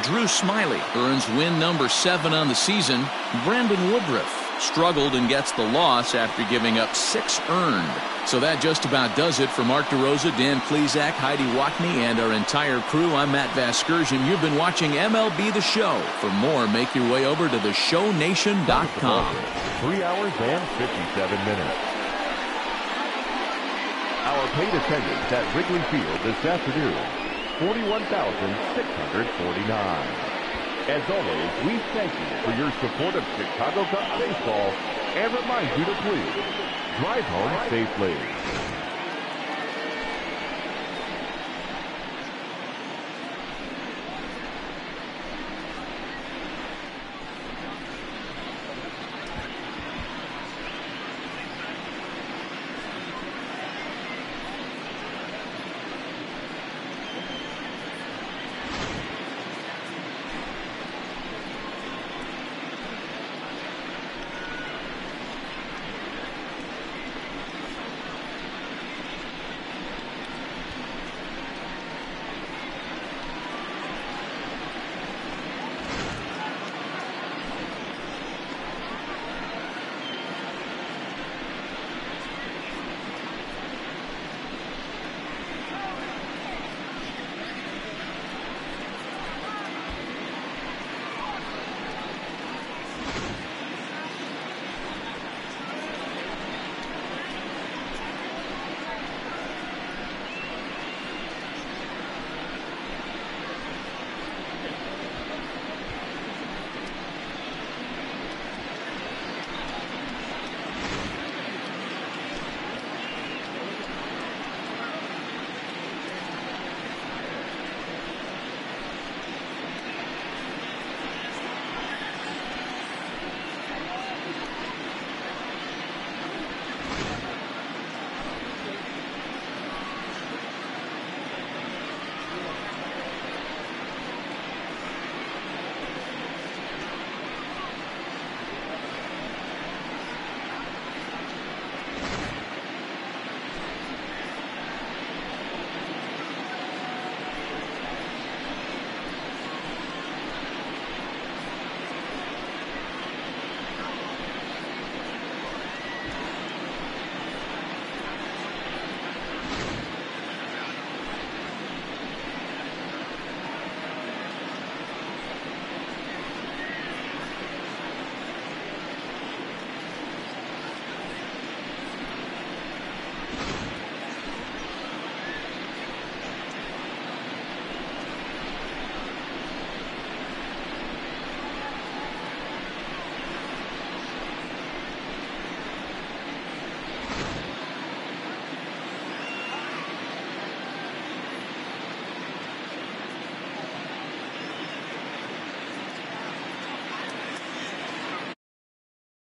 Drew Smyly earns win number 7 on the season. Brandon Woodruff struggled and gets the loss after giving up 6 earned. So that just about does it for Mark DeRosa, Dan Plesac, Heidi Watney, and our entire crew. I'm Matt Vasgersian. You've been watching MLB The Show. For more, make your way over to theshownation.com. 3 hours and 57 minutes. Our paid attendance at Wrigley Field this afternoon, 41,649. As always, we thank you for your support of Chicago Cubs baseball and remind you to please drive home safely.